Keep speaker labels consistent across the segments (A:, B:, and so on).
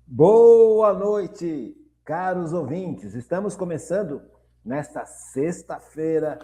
A: Boa noite, caros ouvintes. Estamos começando nesta sexta-feira,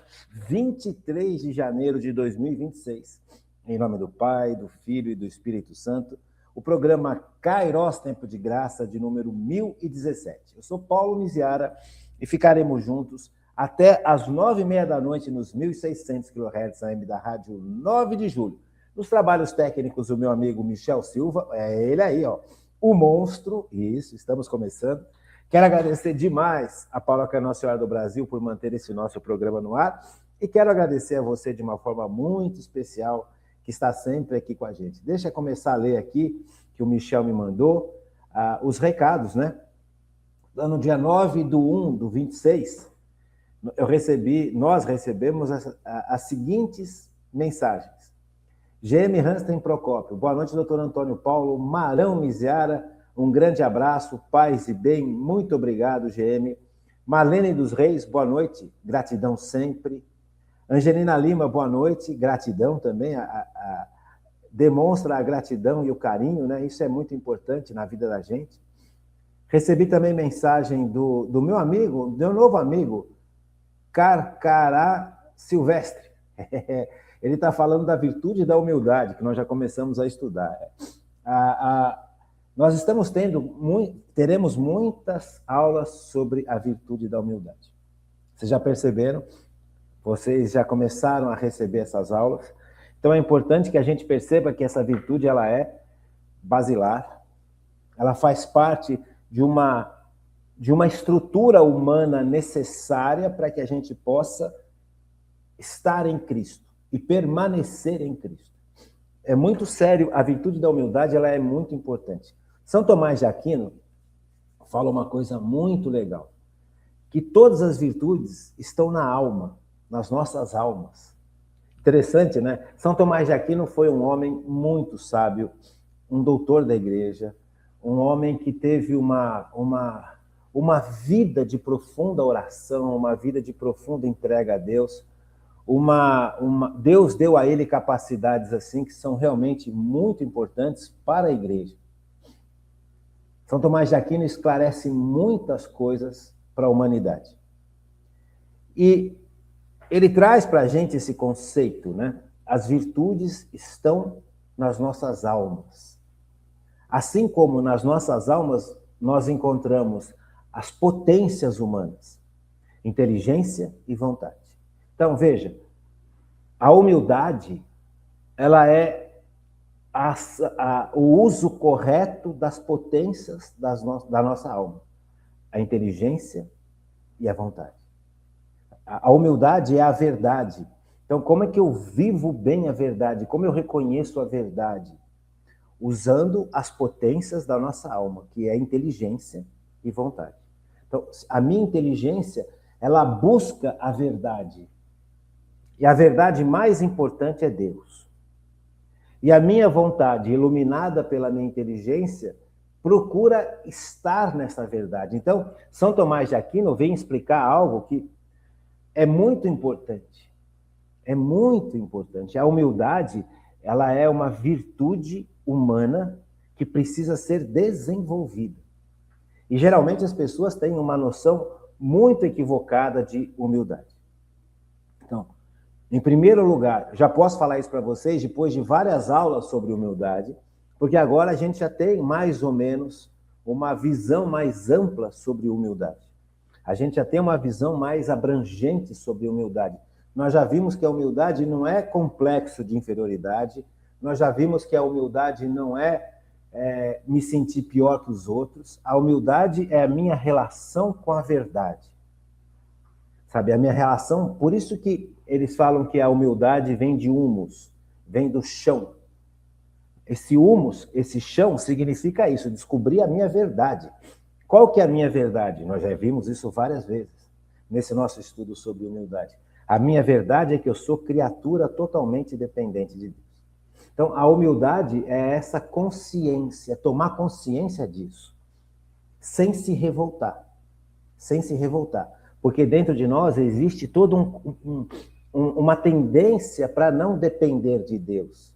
A: 23 de janeiro de 2026. Em nome do Pai, do Filho e do Espírito Santo, o programa Kairos Tempo de Graça, de número 1017. Eu sou Paulo Miziara e ficaremos juntos até às 9h30 da noite nos 1.600 kHz AM da Rádio 9 de Julho. Nos trabalhos técnicos, o meu amigo Michel Silva, é ele aí, ó. O monstro, isso, estamos começando. Quero agradecer demais a Paróquia Nossa Senhora do Brasil por manter esse nosso programa no ar e quero agradecer a você de uma forma muito especial que está sempre aqui com a gente. Deixa eu começar a ler aqui, que o Michel me mandou, os recados, né? No dia 9/1/26, nós recebemos as seguintes mensagens. GM Hansten Procópio, boa noite, doutor Antônio Paulo, Marão Miziara, um grande abraço, paz e bem, muito obrigado, GM. Marlene dos Reis, boa noite, gratidão sempre. Angelina Lima, boa noite, gratidão também, demonstra a gratidão e o carinho, né? Isso é muito importante na vida da gente. Recebi também mensagem do meu amigo, meu novo amigo, Carcará Silvestre. Ele está falando da virtude da humildade, que nós já começamos a estudar. Nós teremos muitas aulas sobre a virtude da humildade. Vocês já perceberam? Vocês já começaram a receber essas aulas. Então é importante que a gente perceba que essa virtude ela é basilar, ela faz parte de uma estrutura humana necessária para que a gente possa estar em Cristo e permanecer em Cristo. É muito sério, a virtude da humildade ela é muito importante. São Tomás de Aquino fala uma coisa muito legal, que todas as virtudes estão na alma, nas nossas almas. Interessante, né? São Tomás de Aquino foi um homem muito sábio, um doutor da igreja, um homem que teve uma vida de profunda oração, uma vida de profunda entrega a Deus. Deus deu a ele capacidades assim que são realmente muito importantes para a igreja. São Tomás de Aquino esclarece muitas coisas para a humanidade. E ele traz para a gente esse conceito, né? As virtudes estão nas nossas almas. Assim como nas nossas almas nós encontramos as potências humanas, inteligência e vontade. Então, veja, a humildade, ela é o uso correto das potências da nossa alma, a inteligência e a vontade. A humildade é a verdade. Então, como é que eu vivo bem a verdade? Como eu reconheço a verdade? Usando as potências da nossa alma, que é inteligência e vontade. Então, a minha inteligência, ela busca a verdade. E a verdade mais importante é Deus. E a minha vontade, iluminada pela minha inteligência, procura estar nessa verdade. Então, São Tomás de Aquino vem explicar algo que é muito importante. É muito importante. A humildade, ela é uma virtude humana que precisa ser desenvolvida. E geralmente as pessoas têm uma noção muito equivocada de humildade. Então, em primeiro lugar, já posso falar isso para vocês depois de várias aulas sobre humildade, porque agora a gente já tem mais ou menos uma visão mais ampla sobre humildade. A gente já tem uma visão mais abrangente sobre humildade. Nós já vimos que a humildade não é complexo de inferioridade, nós já vimos que a humildade não é me sentir pior que os outros. A humildade é a minha relação com a verdade. Sabe, a minha relação, por isso que eles falam que a humildade vem de humus, vem do chão. Esse humus, esse chão, significa isso, descobrir a minha verdade. Qual que é a minha verdade? Nós já vimos isso várias vezes nesse nosso estudo sobre humildade. A minha verdade é que eu sou criatura totalmente dependente de Deus. Então, a humildade é essa consciência, tomar consciência disso, sem se revoltar. Sem se revoltar. Porque dentro de nós existe toda uma tendência para não depender de Deus,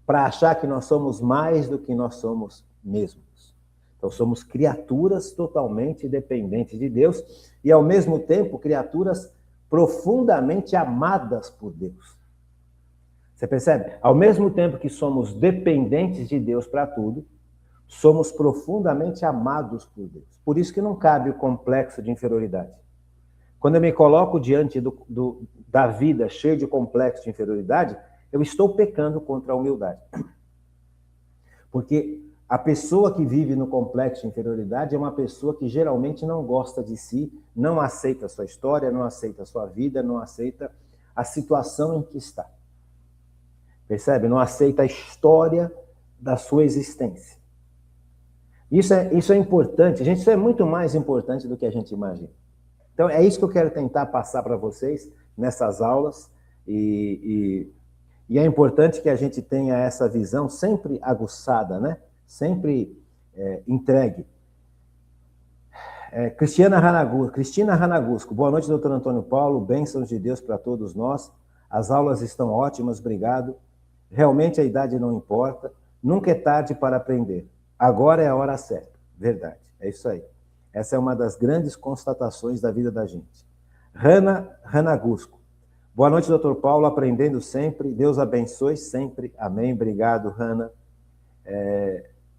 A: para achar que nós somos mais do que nós somos mesmos. Então, somos criaturas totalmente dependentes de Deus e, ao mesmo tempo, criaturas profundamente amadas por Deus. Você percebe? Ao mesmo tempo que somos dependentes de Deus para tudo, somos profundamente amados por Deus. Por isso que não cabe o complexo de inferioridade. Quando eu me coloco diante da vida cheia de complexo de inferioridade, eu estou pecando contra a humildade. Porque a pessoa que vive no complexo de inferioridade é uma pessoa que geralmente não gosta de si, não aceita a sua história, não aceita a sua vida, não aceita a situação em que está. Percebe? Não aceita a história da sua existência. Isso é importante, gente, isso é muito mais importante do que a gente imagina. Então, é isso que eu quero tentar passar para vocês nessas aulas, e é importante que a gente tenha essa visão sempre aguçada, né? Sempre entregue. Cristina Ranagusco, boa noite, doutor Antônio Paulo, bênçãos de Deus para todos nós, as aulas estão ótimas, obrigado. Realmente a idade não importa, nunca é tarde para aprender. Agora é a hora certa. Verdade, é isso aí. Essa é uma das grandes constatações da vida da gente. Ranagusco. Boa noite, doutor Paulo, aprendendo sempre. Deus abençoe sempre. Amém. Obrigado, Rana.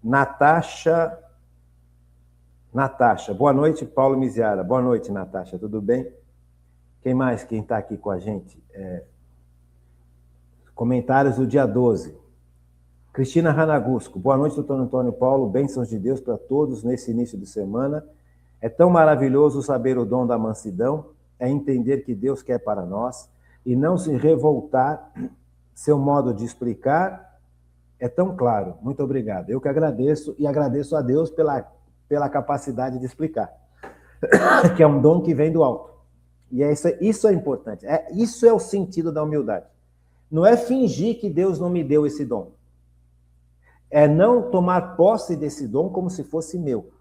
A: Natasha. Boa noite, Paulo Miziara. Boa noite, Natasha. Tudo bem? Quem mais? Quem está aqui com a gente? Comentários do dia 12. Cristina Ranagusco. Boa noite, doutor Antônio Paulo. Bênçãos de Deus para todos nesse início de semana. É tão maravilhoso saber o dom da mansidão, é entender que Deus quer para nós e não se revoltar. Seu modo de explicar é tão claro. Muito obrigado. Eu que agradeço e agradeço a Deus pela capacidade de explicar, que é um dom que vem do alto. E isso é importante. Isso é o sentido da humildade. Não é fingir que Deus não me deu esse dom. É não tomar posse desse dom como se fosse meu.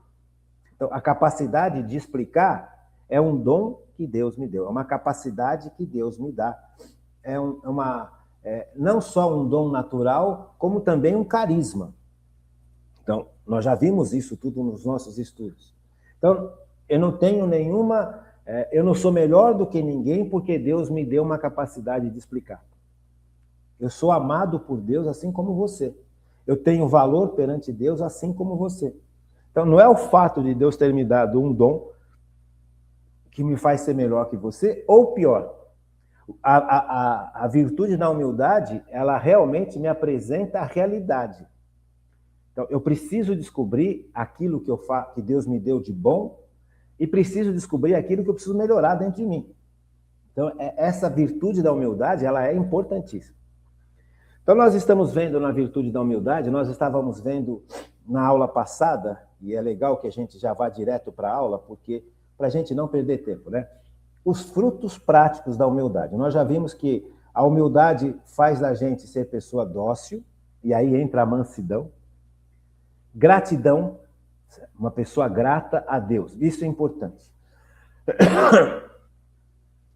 A: Então, a capacidade de explicar é um dom que Deus me deu, é uma capacidade que Deus me dá. Não só um dom natural, como também um carisma. Então, nós já vimos isso tudo nos nossos estudos. Então, eu não tenho eu não sou melhor do que ninguém porque Deus me deu uma capacidade de explicar. Eu sou amado por Deus assim como você. Eu tenho valor perante Deus assim como você. Então, não é o fato de Deus ter me dado um dom que me faz ser melhor que você, ou pior. A virtude da humildade, ela realmente me apresenta a realidade. Então, eu preciso descobrir aquilo que Deus me deu de bom e preciso descobrir aquilo que eu preciso melhorar dentro de mim. Então, essa virtude da humildade, ela é importantíssima. Então, nós estamos vendo na virtude da humildade, nós estávamos vendo na aula passada, e é legal que a gente já vá direto para a aula, porque para a gente não perder tempo, né? Os frutos práticos da humildade. Nós já vimos que a humildade faz da gente ser pessoa dócil, e aí entra a mansidão. Gratidão, uma pessoa grata a Deus. Isso é importante.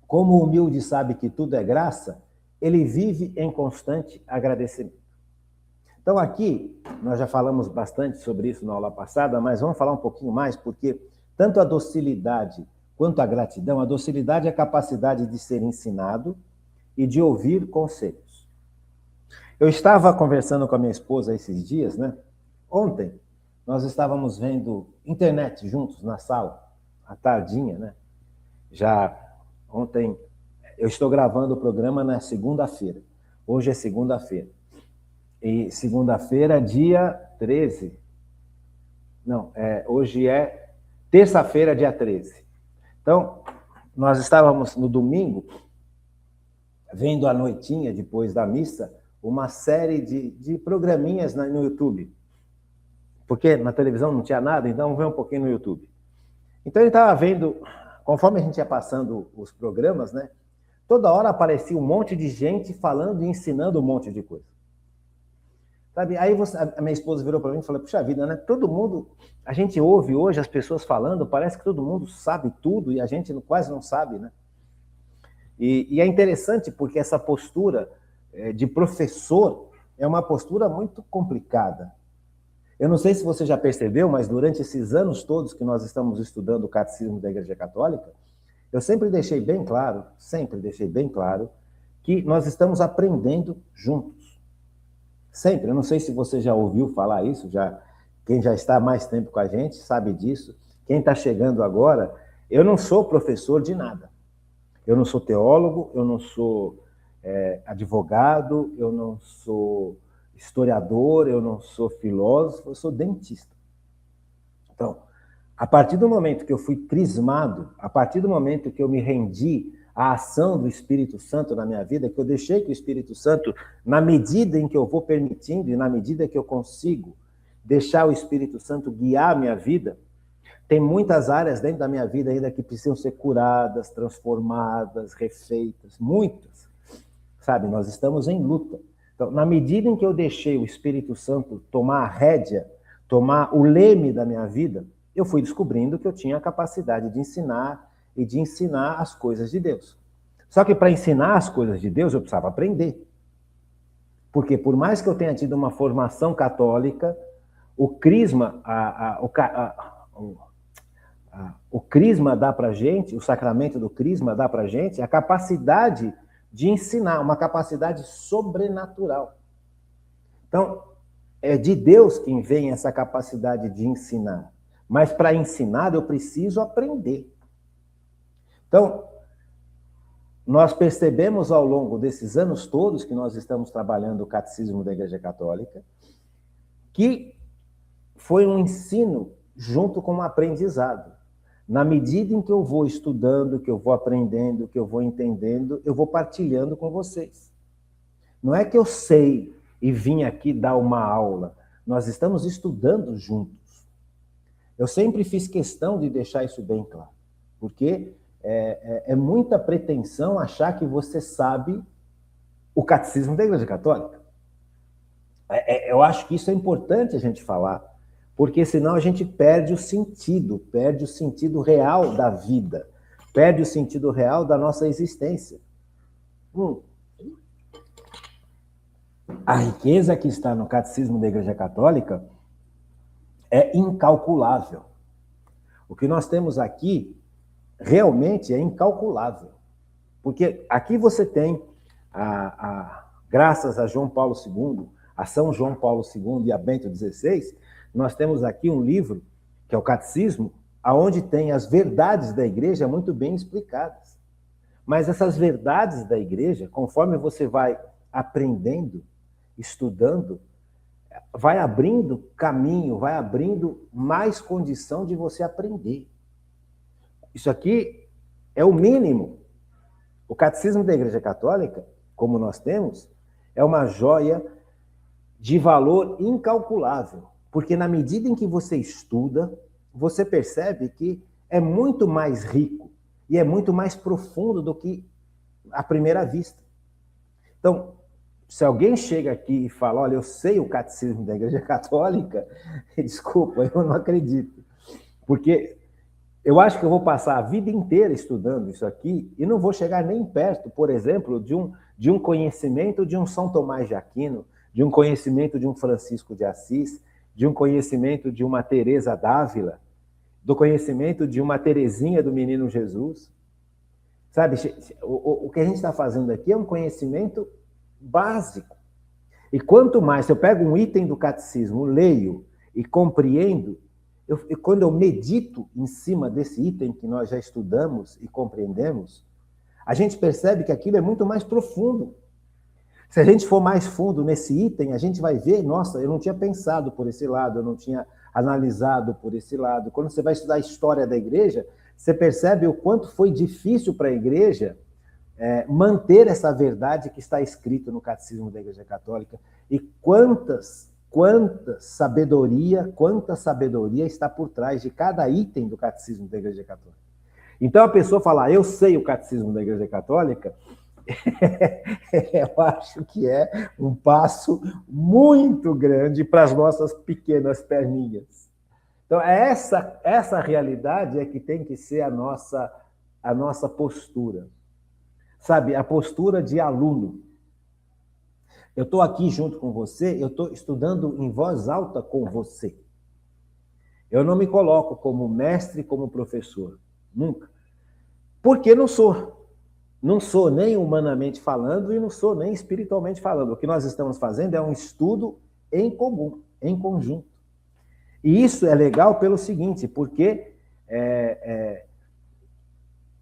A: Como o humilde sabe que tudo é graça, ele vive em constante agradecimento. Então aqui, nós já falamos bastante sobre isso na aula passada, mas vamos falar um pouquinho mais, porque tanto a docilidade quanto a gratidão, a docilidade é a capacidade de ser ensinado e de ouvir conselhos. Eu estava conversando com a minha esposa esses dias, né? Ontem, nós estávamos vendo internet juntos na sala, à tardinha, né? Já ontem, eu estou gravando o programa na segunda-feira. Hoje é segunda-feira. E segunda-feira, dia 13. Não, hoje é terça-feira, dia 13. Então, nós estávamos no domingo, vendo à noitinha, depois da missa, uma série de programinhas no YouTube. Porque na televisão não tinha nada, então vamos ver um pouquinho no YouTube. Então ele estava vendo, conforme a gente ia passando os programas, né? Toda hora aparecia um monte de gente falando e ensinando um monte de coisa. Sabe? Aí a minha esposa virou para mim e falou, puxa vida, né? Todo mundo, a gente ouve hoje as pessoas falando, parece que todo mundo sabe tudo e a gente quase não sabe, né? E é interessante porque essa postura de professor é uma postura muito complicada. Eu não sei se você já percebeu, mas durante esses anos todos que nós estamos estudando o Catecismo da Igreja Católica, eu sempre deixei bem claro, que nós estamos aprendendo juntos. Sempre. Eu não sei se você já ouviu falar isso, quem já está há mais tempo com a gente sabe disso. Quem está chegando agora, eu não sou professor de nada. Eu não sou teólogo, eu não sou advogado, eu não sou historiador, eu não sou filósofo, eu sou dentista. Então, a partir do momento que eu fui crismado, a partir do momento que eu me rendi à ação do Espírito Santo na minha vida, que eu deixei que o Espírito Santo, na medida em que eu vou permitindo e na medida que eu consigo deixar o Espírito Santo guiar a minha vida, tem muitas áreas dentro da minha vida ainda que precisam ser curadas, transformadas, refeitas, muitas. Sabe, nós estamos em luta. Então, na medida em que eu deixei o Espírito Santo tomar a rédea, tomar o leme da minha vida, eu fui descobrindo que eu tinha a capacidade de ensinar e de ensinar as coisas de Deus. Só que para ensinar as coisas de Deus, eu precisava aprender. Porque por mais que eu tenha tido uma formação católica, o crisma, o crisma dá para a gente, o sacramento do crisma dá para a gente a capacidade de ensinar, uma capacidade sobrenatural. Então, é de Deus quem vem essa capacidade de ensinar. Mas para ensinar, eu preciso aprender. Então, nós percebemos ao longo desses anos todos que nós estamos trabalhando o Catecismo da Igreja Católica, que foi um ensino junto com um aprendizado. Na medida em que eu vou estudando, que eu vou aprendendo, que eu vou entendendo, eu vou partilhando com vocês. Não é que eu sei e vim aqui dar uma aula. Nós estamos estudando juntos. Eu sempre fiz questão de deixar isso bem claro, porque é muita pretensão achar que você sabe o Catecismo da Igreja Católica. Eu acho que isso é importante a gente falar, porque senão a gente perde o sentido real da vida, perde o sentido real da nossa existência. A riqueza que está no Catecismo da Igreja Católica é incalculável. O que nós temos aqui realmente é incalculável. Porque aqui você tem, graças a João Paulo II, a São João Paulo II e a Bento XVI, nós temos aqui um livro, que é o Catecismo, onde tem as verdades da Igreja muito bem explicadas. Mas essas verdades da Igreja, conforme você vai aprendendo, estudando, vai abrindo caminho, vai abrindo mais condição de você aprender. Isso aqui é o mínimo. O Catecismo da Igreja Católica, como nós temos, é uma joia de valor incalculável, porque na medida em que você estuda, você percebe que é muito mais rico e é muito mais profundo do que à primeira vista. Então, se alguém chega aqui e fala, olha, eu sei o Catecismo da Igreja Católica, desculpa, eu não acredito. Porque eu acho que eu vou passar a vida inteira estudando isso aqui e não vou chegar nem perto, por exemplo, de um conhecimento de um São Tomás de Aquino, de um conhecimento de um Francisco de Assis, de um conhecimento de uma Teresa d'Ávila, do conhecimento de uma Teresinha do Menino Jesus. Sabe, o que a gente está fazendo aqui é um conhecimento básico. E quanto mais, se eu pego um item do catecismo, leio e compreendo, quando eu medito em cima desse item que nós já estudamos e compreendemos, a gente percebe que aquilo é muito mais profundo. Se a gente for mais fundo nesse item, a gente vai ver, nossa, eu não tinha pensado por esse lado, eu não tinha analisado por esse lado. Quando você vai estudar a história da igreja, você percebe o quanto foi difícil para a igreja manter essa verdade que está escrita no Catecismo da Igreja Católica e quanta sabedoria está por trás de cada item do Catecismo da Igreja Católica. Então a pessoa fala, eu sei o Catecismo da Igreja Católica, eu acho que é um passo muito grande para as nossas pequenas perninhas. Então essa realidade é que tem que ser a nossa postura. Sabe, a postura de aluno. Eu estou aqui junto com você, eu estou estudando em voz alta com você. Eu não me coloco como mestre, como professor. Nunca. Porque não sou. Não sou nem humanamente falando e não sou nem espiritualmente falando. O que nós estamos fazendo é um estudo em comum, em conjunto. E isso é legal pelo seguinte, porque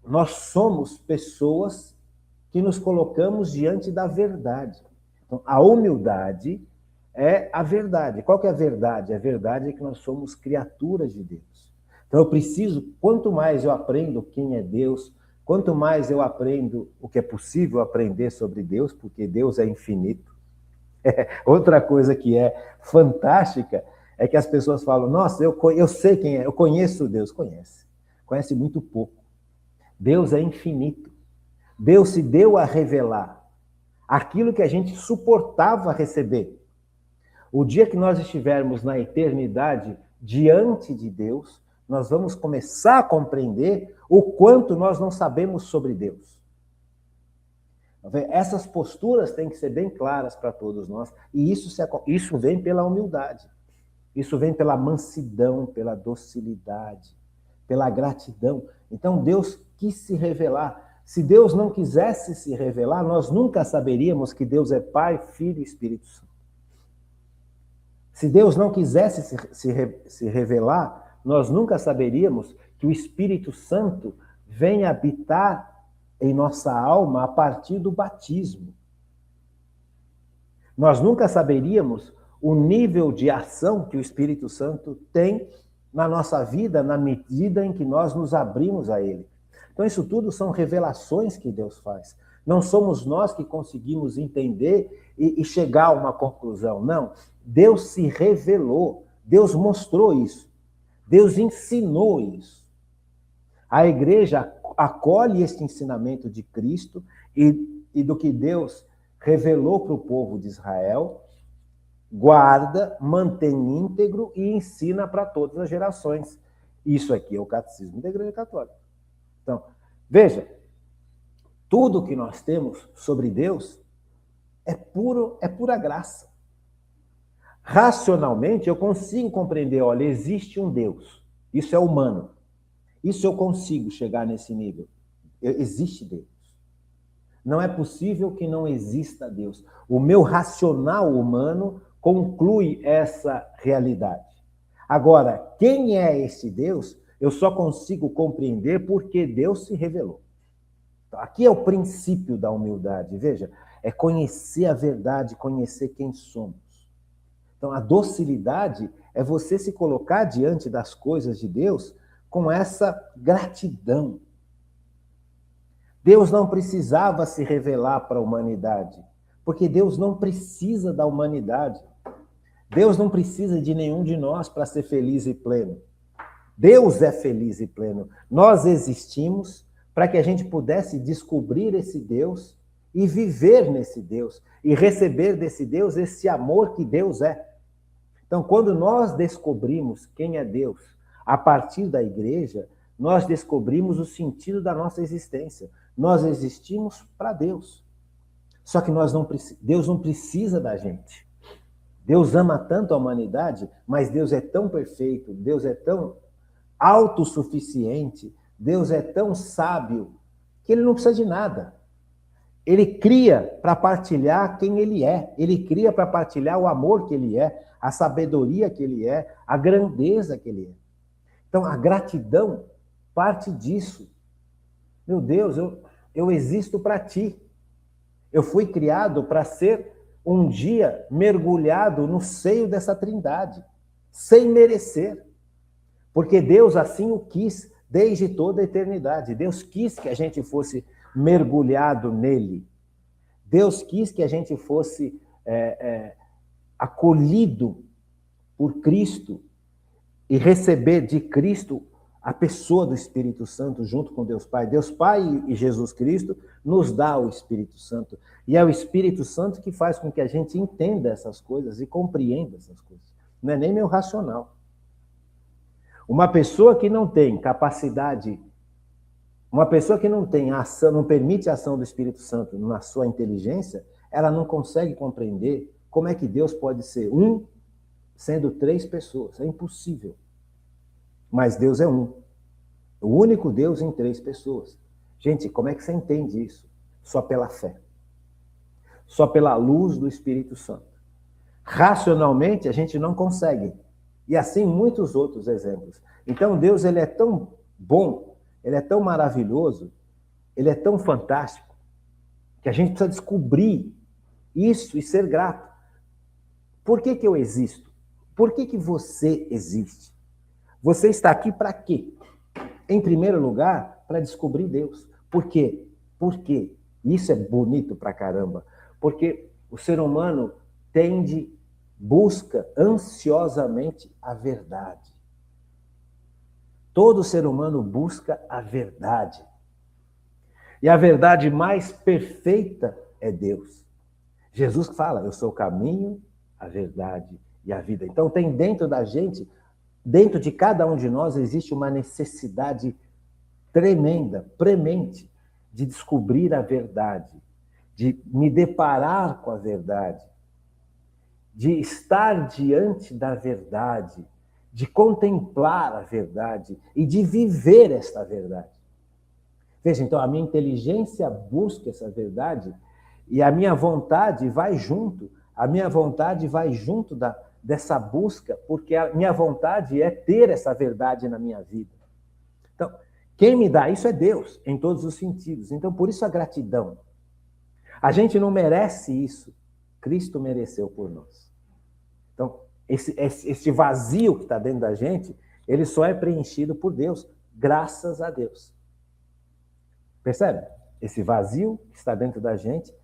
A: nós somos pessoas que nos colocamos diante da verdade. Então, a humildade é a verdade. Qual que é a verdade? A verdade é que nós somos criaturas de Deus. Então, eu preciso, quanto mais eu aprendo quem é Deus, quanto mais eu aprendo o que é possível aprender sobre Deus, porque Deus é infinito. Outra coisa que é fantástica é que as pessoas falam, nossa, eu sei quem é, eu conheço Deus. Conhece muito pouco. Deus é infinito. Deus se deu a revelar aquilo que a gente suportava receber. O dia que nós estivermos na eternidade diante de Deus, nós vamos começar a compreender o quanto nós não sabemos sobre Deus. Essas posturas têm que ser bem claras para todos nós, e isso vem pela humildade, isso vem pela mansidão, pela docilidade, pela gratidão. Então Deus quis se revelar. Se Deus não quisesse se revelar, nós nunca saberíamos que Deus é Pai, Filho e Espírito Santo. Se Deus não quisesse se revelar, nós nunca saberíamos que o Espírito Santo vem habitar em nossa alma a partir do batismo. Nós nunca saberíamos o nível de ação que o Espírito Santo tem na nossa vida, na medida em que nós nos abrimos a Ele. Então, isso tudo são revelações que Deus faz. Não somos nós que conseguimos entender e chegar a uma conclusão. Não. Deus se revelou. Deus mostrou isso. Deus ensinou isso. A igreja acolhe este ensinamento de Cristo e do que Deus revelou para o povo de Israel, guarda, mantém íntegro e ensina para todas as gerações. Isso aqui é o catecismo da Igreja Católica. Então, veja, tudo que nós temos sobre Deus é pura graça. Racionalmente, eu consigo compreender, olha, existe um Deus. Isso é humano. Isso eu consigo chegar nesse nível. Existe Deus. Não é possível que não exista Deus. O meu racional humano conclui essa realidade. Agora, quem é esse Deus? Eu só consigo compreender porque Deus se revelou. Então, aqui é o princípio da humildade, veja, é conhecer a verdade, conhecer quem somos. Então, a docilidade é você se colocar diante das coisas de Deus com essa gratidão. Deus não precisava se revelar para a humanidade, porque Deus não precisa da humanidade. Deus não precisa de nenhum de nós para ser feliz e pleno. Deus é feliz e pleno. Nós existimos para que a gente pudesse descobrir esse Deus e viver nesse Deus e receber desse Deus esse amor que Deus é. Então, quando nós descobrimos quem é Deus a partir da igreja, nós descobrimos o sentido da nossa existência. Nós existimos para Deus. Só que Deus não precisa da gente. Deus ama tanto a humanidade, mas Deus é tão perfeito, Deus é tão autossuficiente, Deus é tão sábio, que ele não precisa de nada. Ele cria para partilhar quem ele é. Ele cria para partilhar o amor que ele é, a sabedoria que ele é, a grandeza que ele é. Então, a gratidão parte disso. Meu Deus, eu existo para ti. Eu fui criado para ser um dia mergulhado no seio dessa trindade, sem merecer. Porque Deus assim o quis desde toda a eternidade. Deus quis que a gente fosse mergulhado nele. Deus quis que a gente fosse acolhido por Cristo e receber de Cristo a pessoa do Espírito Santo junto com Deus Pai. Deus Pai e Jesus Cristo nos dá o Espírito Santo. E é o Espírito Santo que faz com que a gente entenda essas coisas e compreenda essas coisas. Não é nem meio racional. Uma pessoa que não tem capacidade, uma pessoa que não tem ação, não permite a ação do Espírito Santo na sua inteligência, ela não consegue compreender como é que Deus pode ser um, sendo 3 pessoas. É impossível. Mas Deus é um. O único Deus em 3 pessoas. Gente, como é que você entende isso? Só pela fé. Só pela luz do Espírito Santo. Racionalmente, a gente não consegue. E assim, muitos outros exemplos. Então, Deus, ele é tão bom, ele é tão maravilhoso, ele é tão fantástico, que a gente precisa descobrir isso e ser grato. Por que eu existo? Por que você existe? Você está aqui para quê? Em primeiro lugar, para descobrir Deus. Por quê? Por quê? Isso é bonito pra caramba. Porque o ser humano busca ansiosamente a verdade. Todo ser humano busca a verdade. E a verdade mais perfeita é Deus. Jesus fala, eu sou o caminho, a verdade e a vida. Então tem dentro da gente, dentro de cada um de nós, existe uma necessidade tremenda, premente, de descobrir a verdade, de me deparar com a verdade, de estar diante da verdade, de contemplar a verdade e de viver esta verdade. Veja, então, a minha inteligência busca essa verdade e a minha vontade vai junto. A minha vontade vai junto dessa busca, porque a minha vontade é ter essa verdade na minha vida. Então, quem me dá isso é Deus, em todos os sentidos. Então, por isso a gratidão. A gente não merece isso. Cristo mereceu por nós. Então, esse vazio que está dentro da gente, ele só é preenchido por Deus, graças a Deus. Percebe? Esse vazio que está dentro da gente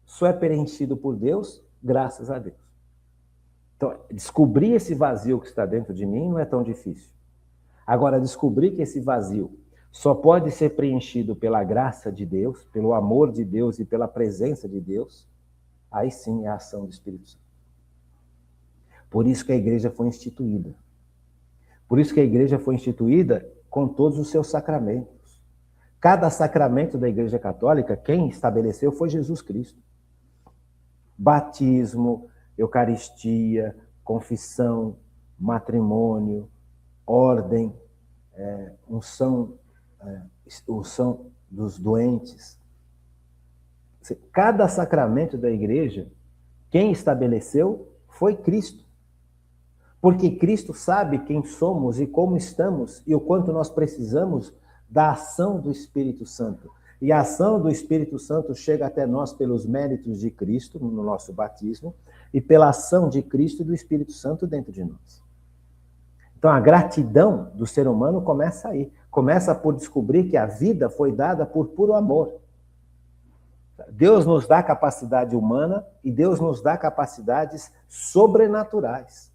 A: só é preenchido por Deus, graças a Deus. Então, descobrir esse vazio que está dentro de mim não é tão difícil. Agora, descobrir que esse vazio só pode ser preenchido pela graça de Deus, pelo amor de Deus e pela presença de Deus, aí sim é a ação do Espírito Santo. Por isso que a igreja foi instituída. Por isso que a igreja foi instituída com todos os seus sacramentos. Cada sacramento da Igreja Católica, quem estabeleceu foi Jesus Cristo. Batismo, Eucaristia, confissão, matrimônio, ordem, unção dos doentes. Cada sacramento da Igreja, quem estabeleceu foi Cristo. Porque Cristo sabe quem somos e como estamos e o quanto nós precisamos da ação do Espírito Santo. E a ação do Espírito Santo chega até nós pelos méritos de Cristo, no nosso batismo, e pela ação de Cristo e do Espírito Santo dentro de nós. Então, a gratidão do ser humano começa aí. Começa por descobrir que a vida foi dada por puro amor. Deus nos dá capacidade humana e Deus nos dá capacidades sobrenaturais.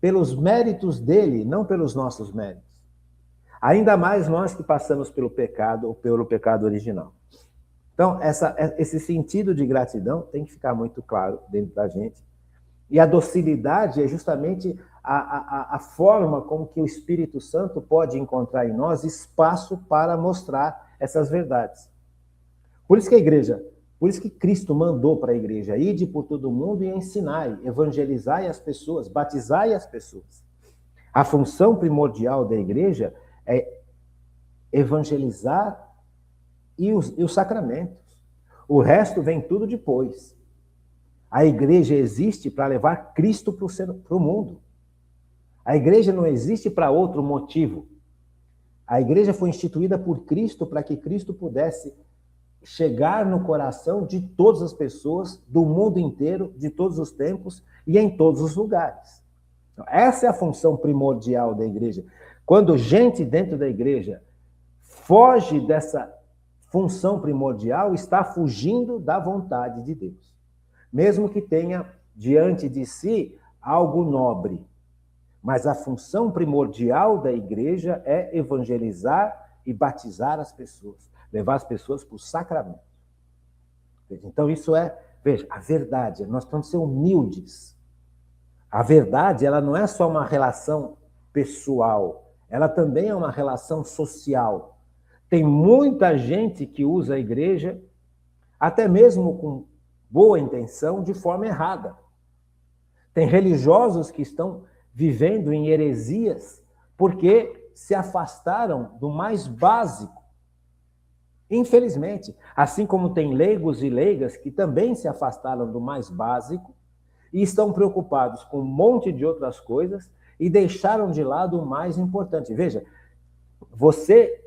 A: Pelos méritos dele, não pelos nossos méritos. Ainda mais nós que passamos pelo pecado ou pelo pecado original. Então, esse sentido de gratidão tem que ficar muito claro dentro da gente. E a docilidade é justamente a forma como que o Espírito Santo pode encontrar em nós espaço para mostrar essas verdades. Por isso que Cristo mandou para a igreja, ide por todo mundo e ensinai, evangelizai as pessoas, batizai as pessoas. A função primordial da igreja é evangelizar e os sacramentos. O resto vem tudo depois. A igreja existe para levar Cristo para o mundo. A igreja não existe para outro motivo. A igreja foi instituída por Cristo para que Cristo pudesse chegar no coração de todas as pessoas, do mundo inteiro, de todos os tempos e em todos os lugares. Essa é a função primordial da igreja. Quando gente dentro da igreja foge dessa função primordial, está fugindo da vontade de Deus. Mesmo que tenha diante de si algo nobre. Mas a função primordial da igreja é evangelizar e batizar as pessoas, levar as pessoas para o sacramento. Então isso veja, a verdade, nós temos que ser humildes. A verdade, ela não é só uma relação pessoal, ela também é uma relação social. Tem muita gente que usa a igreja, até mesmo com boa intenção de forma errada. Tem religiosos que estão vivendo em heresias porque se afastaram do mais básico. Infelizmente, assim como tem leigos e leigas que também se afastaram do mais básico e estão preocupados com um monte de outras coisas e deixaram de lado o mais importante. Veja, você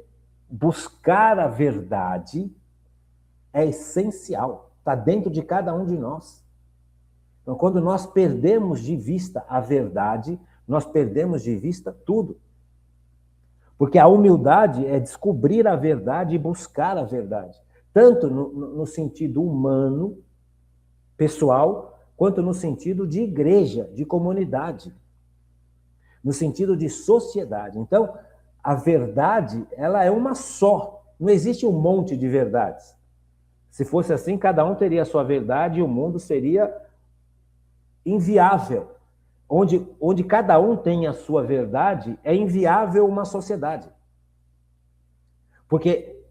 A: buscar a verdade é essencial, está dentro de cada um de nós. Então, quando nós perdemos de vista a verdade, nós perdemos de vista tudo. Porque a humildade é descobrir a verdade e buscar a verdade. Tanto no sentido humano, pessoal, quanto no sentido de igreja, de comunidade. No sentido de sociedade. Então, a verdade, ela é uma só. Não existe um monte de verdades. Se fosse assim, cada um teria a sua verdade e o mundo seria inviável. Onde cada um tem a sua verdade, é inviável uma sociedade. Porque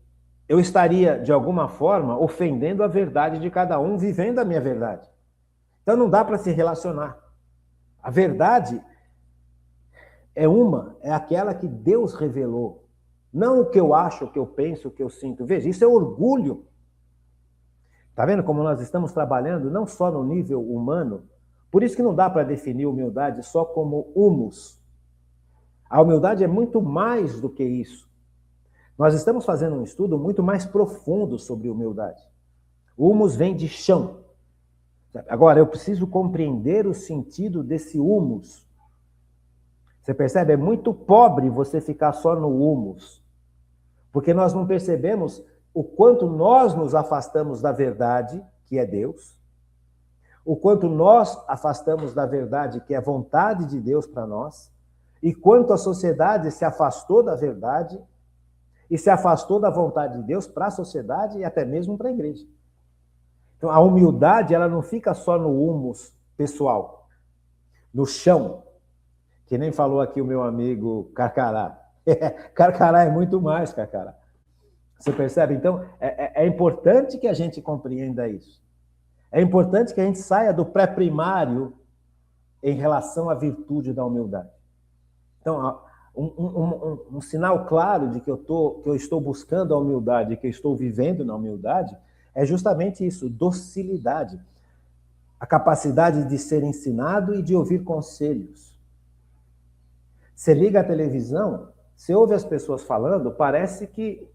A: eu estaria, de alguma forma, ofendendo a verdade de cada um, vivendo a minha verdade. Então não dá para se relacionar. A verdade é aquela que Deus revelou. Não o que eu acho, o que eu penso, o que eu sinto. Veja, isso é orgulho. Está vendo como nós estamos trabalhando não só no nível humano? Por isso que não dá para definir humildade só como humus. A humildade é muito mais do que isso. Nós estamos fazendo um estudo muito mais profundo sobre humildade. O humus vem de chão. Agora, eu preciso compreender o sentido desse humus. Você percebe? É muito pobre você ficar só no humus. Porque nós não percebemos o quanto nós nos afastamos da verdade, que é Deus, o quanto nós afastamos da verdade, que é a vontade de Deus para nós, e quanto a sociedade se afastou da verdade e se afastou da vontade de Deus para a sociedade e até mesmo para a igreja. Então, a humildade, ela não fica só no humus pessoal, no chão, que nem falou aqui o meu amigo Carcará. Carcará é muito mais, Carcará. Você percebe? Então, é importante que a gente compreenda isso. É importante que a gente saia do pré-primário em relação à virtude da humildade. Então, um sinal claro de que eu estou buscando a humildade, que eu estou vivendo na humildade, é justamente isso, docilidade. A capacidade de ser ensinado e de ouvir conselhos. Você liga a televisão, você ouve as pessoas falando, parece que,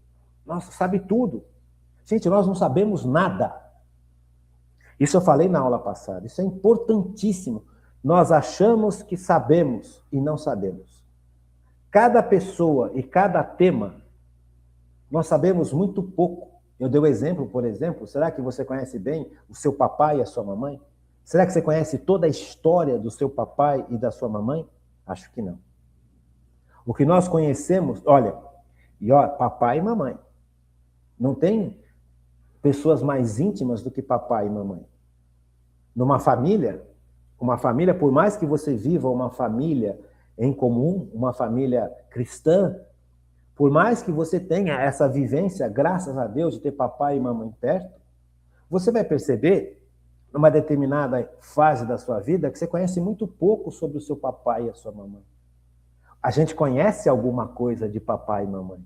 A: nossa, sabe tudo. Gente, nós não sabemos nada. Isso eu falei na aula passada, isso é importantíssimo. Nós achamos que sabemos e não sabemos. Cada pessoa e cada tema, nós sabemos muito pouco. Eu dei o exemplo, por exemplo, será que você conhece bem o seu papai e a sua mamãe? Será que você conhece toda a história do seu papai e da sua mamãe? Acho que não. O que nós conhecemos, olha, papai e mamãe. Não tem pessoas mais íntimas do que papai e mamãe. Numa família, por mais que você viva uma família em comum, uma família cristã, por mais que você tenha essa vivência, graças a Deus, de ter papai e mamãe perto, você vai perceber, numa determinada fase da sua vida, que você conhece muito pouco sobre o seu papai e a sua mamãe. A gente conhece alguma coisa de papai e mamãe,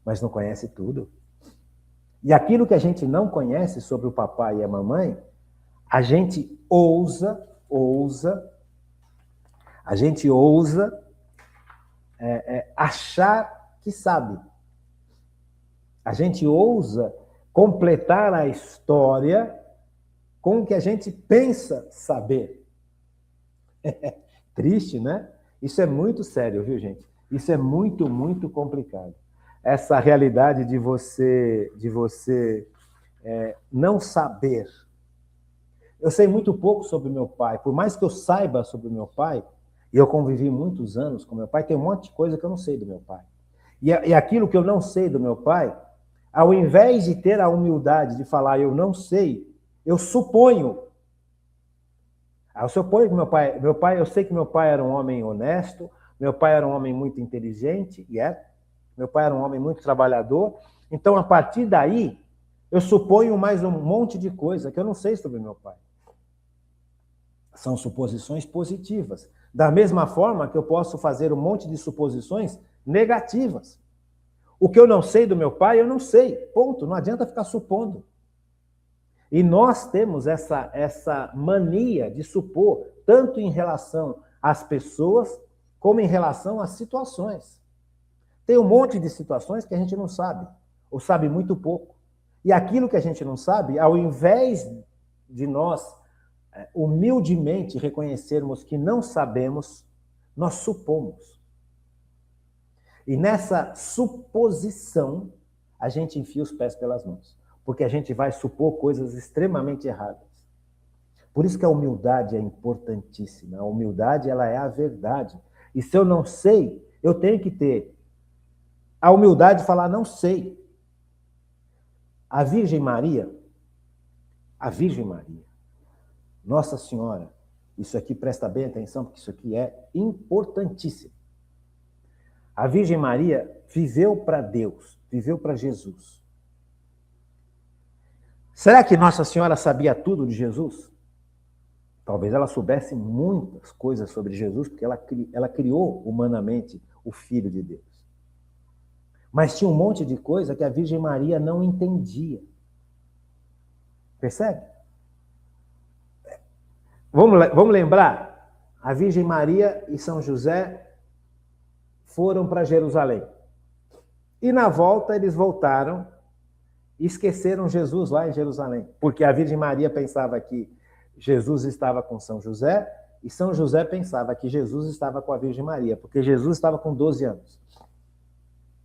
A: mas não conhece tudo. E aquilo que a gente não conhece sobre o papai e a mamãe, a gente ousa achar que sabe. A gente ousa completar a história com o que a gente pensa saber. Triste, né? Isso é muito sério, viu, gente? Isso é muito, muito complicado. Essa realidade de você não saber. Eu sei muito pouco sobre meu pai. Por mais que eu saiba sobre o meu pai, e eu convivi muitos anos com meu pai, tem um monte de coisa que eu não sei do meu pai. E aquilo que eu não sei do meu pai, ao invés de ter a humildade de falar eu não sei, eu suponho. Eu suponho que meu pai, eu sei que meu pai era um homem honesto, meu pai era um homem muito inteligente, meu pai era um homem muito trabalhador. Então, a partir daí, Eu suponho mais um monte de coisa que eu não sei sobre meu pai. São suposições positivas. Da mesma forma que eu posso fazer um monte de suposições negativas. O que eu não sei do meu pai, eu não sei. Ponto. Não adianta ficar supondo. E nós temos essa mania de supor, tanto em relação às pessoas, como em relação às situações. Tem um monte de situações que a gente não sabe, ou sabe muito pouco. E aquilo que a gente não sabe, ao invés de nós humildemente reconhecermos que não sabemos, nós supomos. E nessa suposição, a gente enfia os pés pelas mãos, porque a gente vai supor coisas extremamente erradas. Por isso que a humildade é importantíssima. A humildade, ela é a verdade. E se eu não sei, eu tenho que ter a humildade de falar, não sei. A Virgem Maria, Nossa Senhora, isso aqui presta bem atenção, porque isso aqui é importantíssimo. A Virgem Maria viveu para Deus, viveu para Jesus. Será que Nossa Senhora sabia tudo de Jesus? Talvez ela soubesse muitas coisas sobre Jesus, porque ela criou humanamente o Filho de Deus. Mas tinha um monte de coisa que a Virgem Maria não entendia. Percebe? Vamos lembrar? A Virgem Maria e São José foram para Jerusalém. E na volta eles voltaram e esqueceram Jesus lá em Jerusalém. Porque a Virgem Maria pensava que Jesus estava com São José e São José pensava que Jesus estava com a Virgem Maria, porque Jesus estava com 12 anos.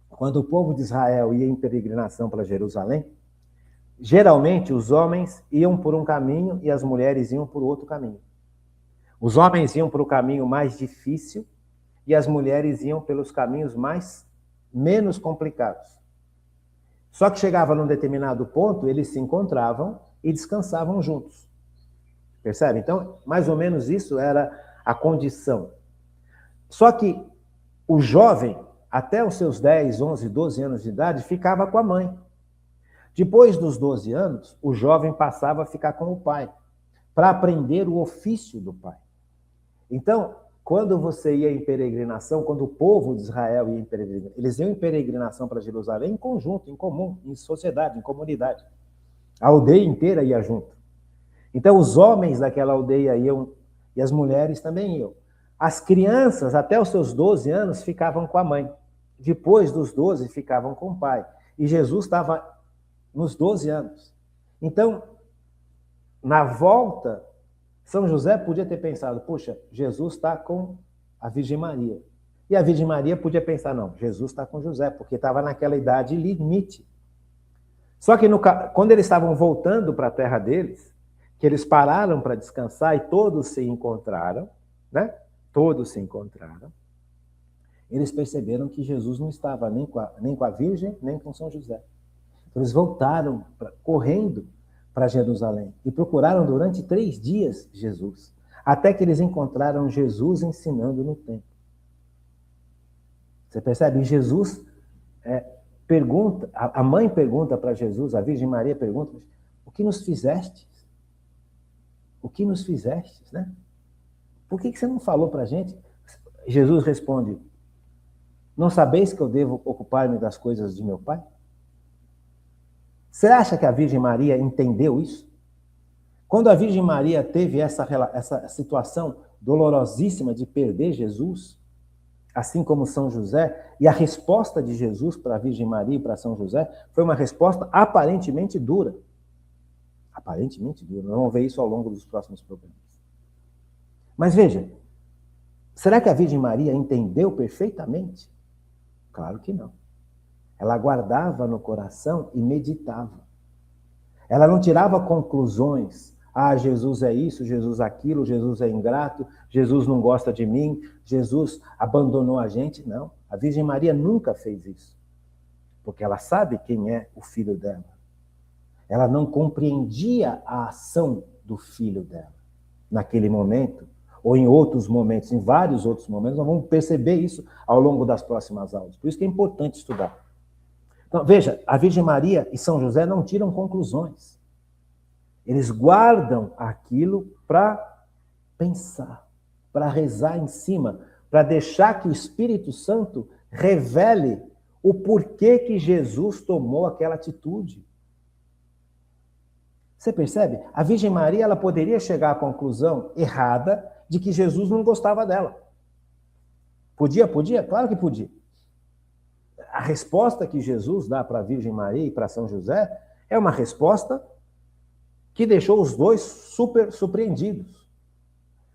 A: Quando o povo de Israel ia em peregrinação para Jerusalém, geralmente os homens iam por um caminho e as mulheres iam por outro caminho. Os homens iam por o caminho mais difícil e as mulheres iam pelos caminhos menos complicados. Só que chegava num determinado ponto, eles se encontravam e descansavam juntos. Percebe? Então, mais ou menos isso era a condição. Só que o jovem, até os seus 10, 11, 12 anos de idade, ficava com a mãe. Depois dos 12 anos, o jovem passava a ficar com o pai, para aprender o ofício do pai. Então, quando você ia em peregrinação, quando o povo de Israel ia em peregrinação, eles iam em peregrinação para Jerusalém em conjunto, em comum, em sociedade, em comunidade. A aldeia inteira ia junto. Então, os homens daquela aldeia iam e as mulheres também iam. As crianças, até os seus 12 anos, ficavam com a mãe. Depois dos 12, ficavam com o pai. E Jesus estava nos 12 anos. Então, na volta, São José podia ter pensado, puxa, Jesus está com a Virgem Maria. E a Virgem Maria podia pensar, não, Jesus está com José, porque estava naquela idade limite. Só que quando eles estavam voltando para a terra deles, que eles pararam para descansar e todos se encontraram, né? Todos se encontraram. Eles perceberam que Jesus não estava nem com a Virgem, nem com São José. Eles voltaram correndo para Jerusalém e procuraram durante 3 dias Jesus, até que eles encontraram Jesus ensinando no templo. Você percebe? E Jesus pergunta, a mãe pergunta para Jesus, a Virgem Maria pergunta, o que nos fizestes? O que nos fizestes, né? Por que você não falou para a gente? Jesus responde, não sabeis que eu devo ocupar-me das coisas de meu Pai? Você acha que a Virgem Maria entendeu isso? Quando a Virgem Maria teve essa situação dolorosíssima de perder Jesus, assim como São José, e a resposta de Jesus para a Virgem Maria e para São José foi uma resposta aparentemente dura. Aparentemente dura. Nós vamos ver isso ao longo dos próximos programas. Mas veja, será que a Virgem Maria entendeu perfeitamente? Claro que não. Ela guardava no coração e meditava. Ela não tirava conclusões. Ah, Jesus é isso, Jesus é aquilo, Jesus é ingrato, Jesus não gosta de mim, Jesus abandonou a gente. Não, a Virgem Maria nunca fez isso. Porque ela sabe quem é o filho dela. Ela não compreendia a ação do filho dela. Naquele momento, ou em outros momentos, em vários outros momentos, nós vamos perceber isso ao longo das próximas aulas. Por isso que é importante estudar. Então, veja, a Virgem Maria e São José não tiram conclusões. Eles guardam aquilo para pensar, para rezar em cima, para deixar que o Espírito Santo revele o porquê que Jesus tomou aquela atitude. Você percebe? A Virgem Maria ela poderia chegar à conclusão errada de que Jesus não gostava dela. Podia? Podia? Claro que podia. A resposta que Jesus dá para a Virgem Maria e para São José é uma resposta que deixou os dois super surpreendidos.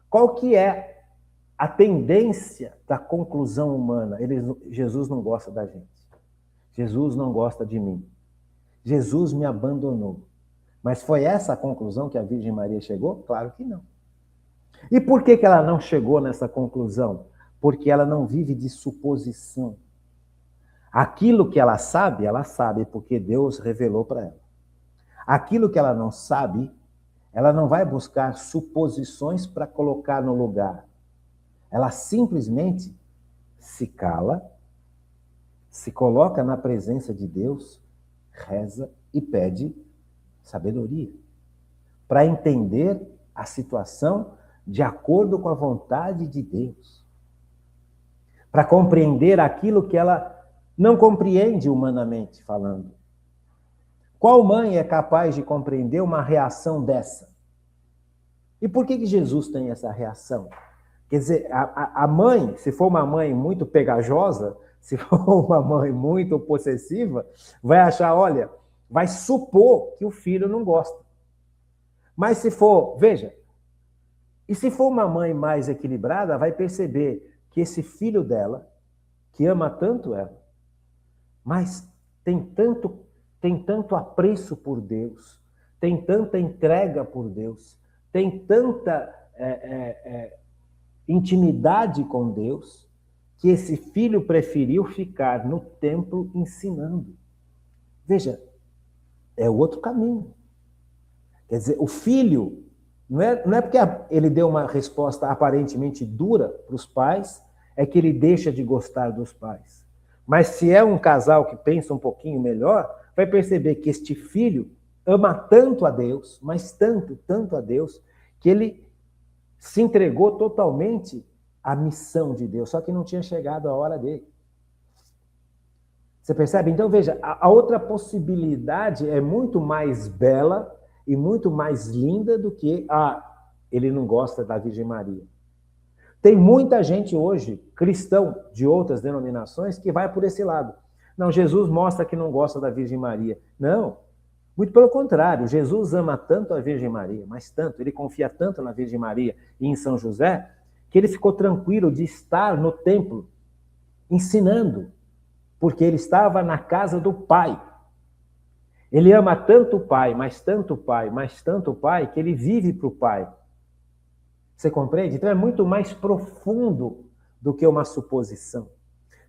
A: Qual que é a tendência da conclusão humana? Jesus não gosta da gente. Jesus não gosta de mim. Jesus me abandonou. Mas foi essa a conclusão que a Virgem Maria chegou? Claro que não. E por que ela não chegou nessa conclusão? Porque ela não vive de suposição. Aquilo que ela sabe porque Deus revelou para ela. Aquilo que ela não sabe, ela não vai buscar suposições para colocar no lugar. Ela simplesmente se cala, se coloca na presença de Deus, reza e pede sabedoria para entender a situação de acordo com a vontade de Deus. Para compreender aquilo que ela não compreende humanamente falando. Qual mãe é capaz de compreender uma reação dessa? E por que Jesus tem essa reação? Quer dizer, a mãe, se for uma mãe muito pegajosa, se for uma mãe muito possessiva, vai achar, olha, vai supor que o filho não gosta. Mas se for, veja, e se for uma mãe mais equilibrada, vai perceber que esse filho dela, que ama tanto ela, mas tem tanto apreço por Deus, tem tanta entrega por Deus, tem tanta intimidade com Deus, que esse filho preferiu ficar no templo ensinando. Veja, é o outro caminho. Quer dizer, o filho, não é porque ele deu uma resposta aparentemente dura para os pais, é que ele deixa de gostar dos pais. Mas se é um casal que pensa um pouquinho melhor, vai perceber que este filho ama tanto a Deus, mas tanto a Deus, que ele se entregou totalmente à missão de Deus, só que não tinha chegado a hora dele. Você percebe? Então, veja, a outra possibilidade é muito mais bela e muito mais linda do que ele não gosta da Virgem Maria. Tem muita gente hoje, cristão de outras denominações, que vai por esse lado. Não, Jesus mostra que não gosta da Virgem Maria. Não, muito pelo contrário. Jesus ama tanto a Virgem Maria, mas tanto, ele confia tanto na Virgem Maria e em São José, que ele ficou tranquilo de estar no templo ensinando, porque ele estava na casa do Pai. Ele ama tanto o Pai, mas tanto o Pai, mas tanto o Pai, que ele vive para o Pai. Você compreende? Então é muito mais profundo do que uma suposição.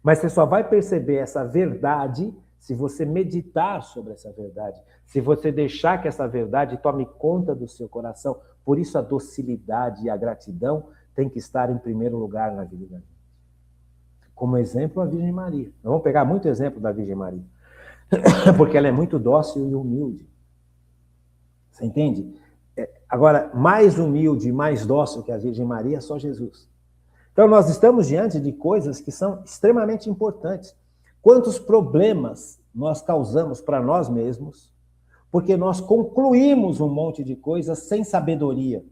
A: Mas você só vai perceber essa verdade se você meditar sobre essa verdade, se você deixar que essa verdade tome conta do seu coração. Por isso a docilidade e a gratidão tem que estar em primeiro lugar na vida da gente. Como exemplo, a Virgem Maria. Nós vamos pegar muito exemplo da Virgem Maria, porque ela é muito dócil e humilde. Você entende? Agora, mais humilde e mais dócil que a Virgem Maria é só Jesus. Então, nós estamos diante de coisas que são extremamente importantes. Quantos problemas nós causamos para nós mesmos, porque nós concluímos um monte de coisas sem sabedoria.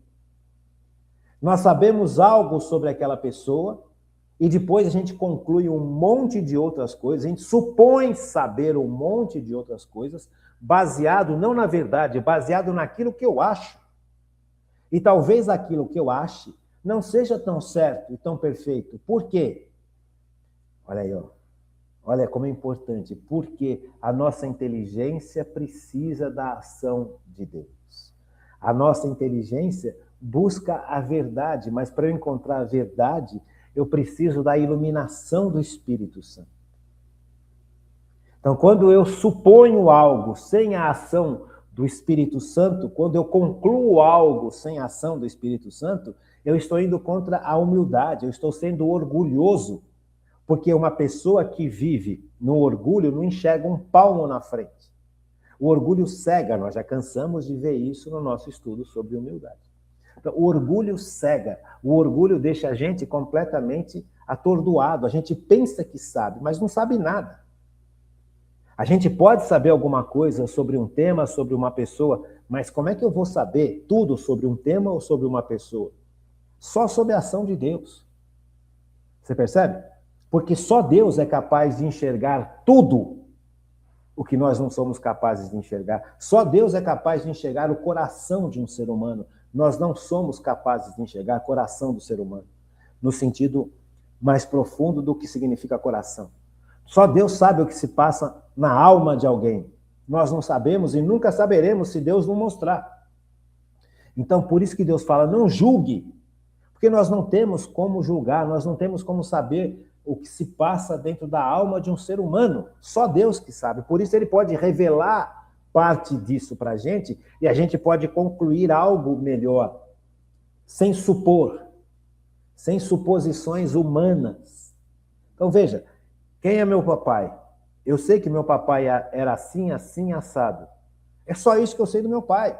A: Nós sabemos algo sobre aquela pessoa e depois a gente conclui um monte de outras coisas, a gente supõe saber um monte de outras coisas, baseado não na verdade, baseado naquilo que eu acho. E talvez aquilo que eu ache não seja tão certo e tão perfeito. Por quê? Olha aí, ó. Olha como é importante. Porque a nossa inteligência precisa da ação de Deus. A nossa inteligência busca a verdade, mas para eu encontrar a verdade, eu preciso da iluminação do Espírito Santo. Então, quando eu suponho algo sem a ação do Espírito Santo, quando eu concluo algo sem a ação do Espírito Santo, eu estou indo contra a humildade, eu estou sendo orgulhoso, Porque uma pessoa que vive no orgulho não enxerga um palmo na frente. O orgulho cega, nós já cansamos de ver isso no nosso estudo sobre humildade. Então, o orgulho cega, o orgulho deixa a gente completamente atordoado. A gente pensa que sabe, mas não sabe nada. A gente pode saber alguma coisa sobre um tema, sobre uma pessoa, mas como é que eu vou saber tudo sobre um tema ou sobre uma pessoa? Só sob a ação de Deus. Você percebe? Porque só Deus é capaz de enxergar tudo o que nós não somos capazes de enxergar. Só Deus é capaz de enxergar o coração de um ser humano. Nós não somos capazes de enxergar o coração do ser humano, no sentido mais profundo do que significa coração. Só Deus sabe o que se passa na alma de alguém. Nós não sabemos e nunca saberemos se Deus não mostrar. Então, por isso que Deus fala, não julgue, porque nós não temos como julgar, nós não temos como saber o que se passa dentro da alma de um ser humano. Só Deus que sabe. Por isso ele pode revelar parte disso para a gente e a gente pode concluir algo melhor, sem supor, sem suposições humanas. Então veja, quem é meu papai? Eu sei que meu papai era assim, assim, assado. É só isso que eu sei do meu pai.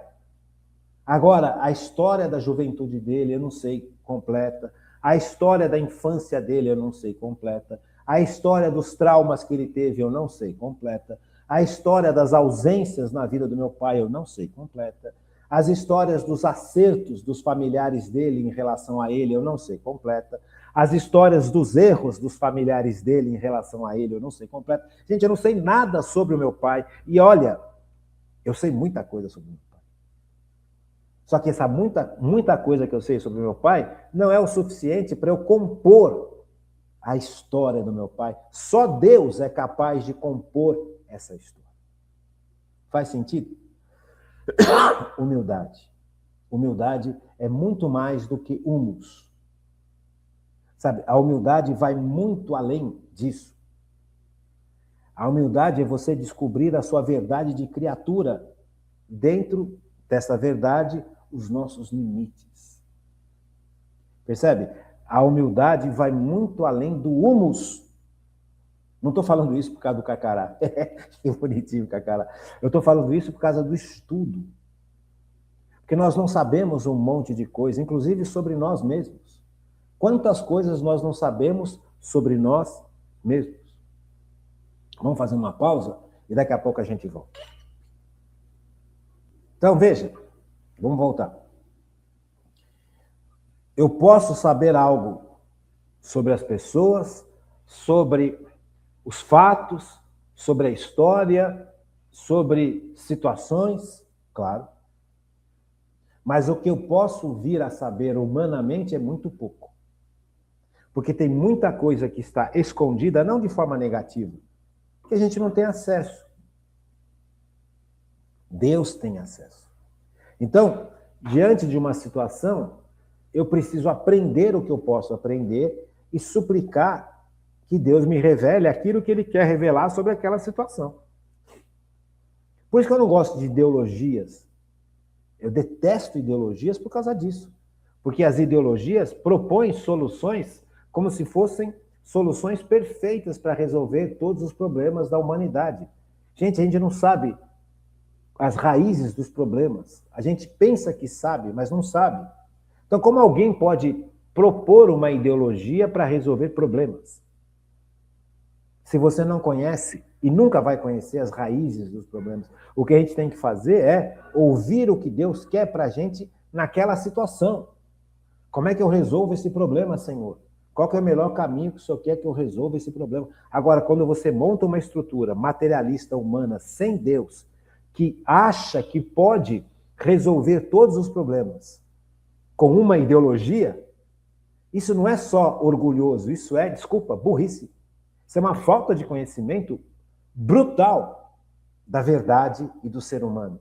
A: Agora, a história da juventude dele eu não sei completa. A história da infância dele eu não sei completa. A história dos traumas que ele teve eu não sei completa. A história das ausências na vida do meu pai eu não sei completa. As histórias dos acertos dos familiares dele em relação a ele eu não sei completa. As histórias dos erros dos familiares dele em relação a ele eu não sei completa. Gente, eu não sei nada sobre o meu pai. E olha, eu sei muita coisa sobre o meu pai. Só que essa muita coisa que eu sei sobre o meu pai não é o suficiente para eu compor a história do meu pai. Só Deus é capaz de compor essa história. Faz sentido? Humildade. Humildade é muito mais do que humus. Sabe, a humildade vai muito além disso. A humildade é você descobrir a sua verdade de criatura. Dentro dessa verdade, os nossos limites. Percebe? A humildade vai muito além do humus. Não estou falando isso por causa do Carcará. Que bonitinho, Carcará. Eu estou falando isso por causa do estudo. Porque nós não sabemos um monte de coisa, inclusive sobre nós mesmos. Quantas coisas nós não sabemos sobre nós mesmos? Vamos fazer uma pausa e daqui a pouco a gente volta. Então, veja. Vamos voltar. Eu posso saber algo sobre as pessoas, sobre os fatos, sobre a história, sobre situações, claro. Mas o que eu posso vir a saber humanamente é muito pouco. Porque tem muita coisa que está escondida, não de forma negativa, que a gente não tem acesso. Deus tem acesso. Então, diante de uma situação, eu preciso aprender o que eu posso aprender e suplicar que Deus me revele aquilo que Ele quer revelar sobre aquela situação. Por isso que eu não gosto de ideologias. Eu detesto ideologias por causa disso. Porque as ideologias propõem soluções como se fossem soluções perfeitas para resolver todos os problemas da humanidade. Gente, a gente não sabe as raízes dos problemas. A gente pensa que sabe, mas não sabe. Então, como alguém pode propor uma ideologia para resolver problemas? Se você não conhece e nunca vai conhecer as raízes dos problemas, o que a gente tem que fazer é ouvir o que Deus quer para a gente naquela situação. Como é que eu resolvo esse problema, Senhor? Qual que é o melhor caminho que o Senhor quer que eu resolva esse problema? Agora, quando você monta uma estrutura materialista humana sem Deus, que acha que pode resolver todos os problemas com uma ideologia, isso não é só orgulhoso, isso é, desculpa, burrice. Isso é uma falta de conhecimento brutal da verdade e do ser humano.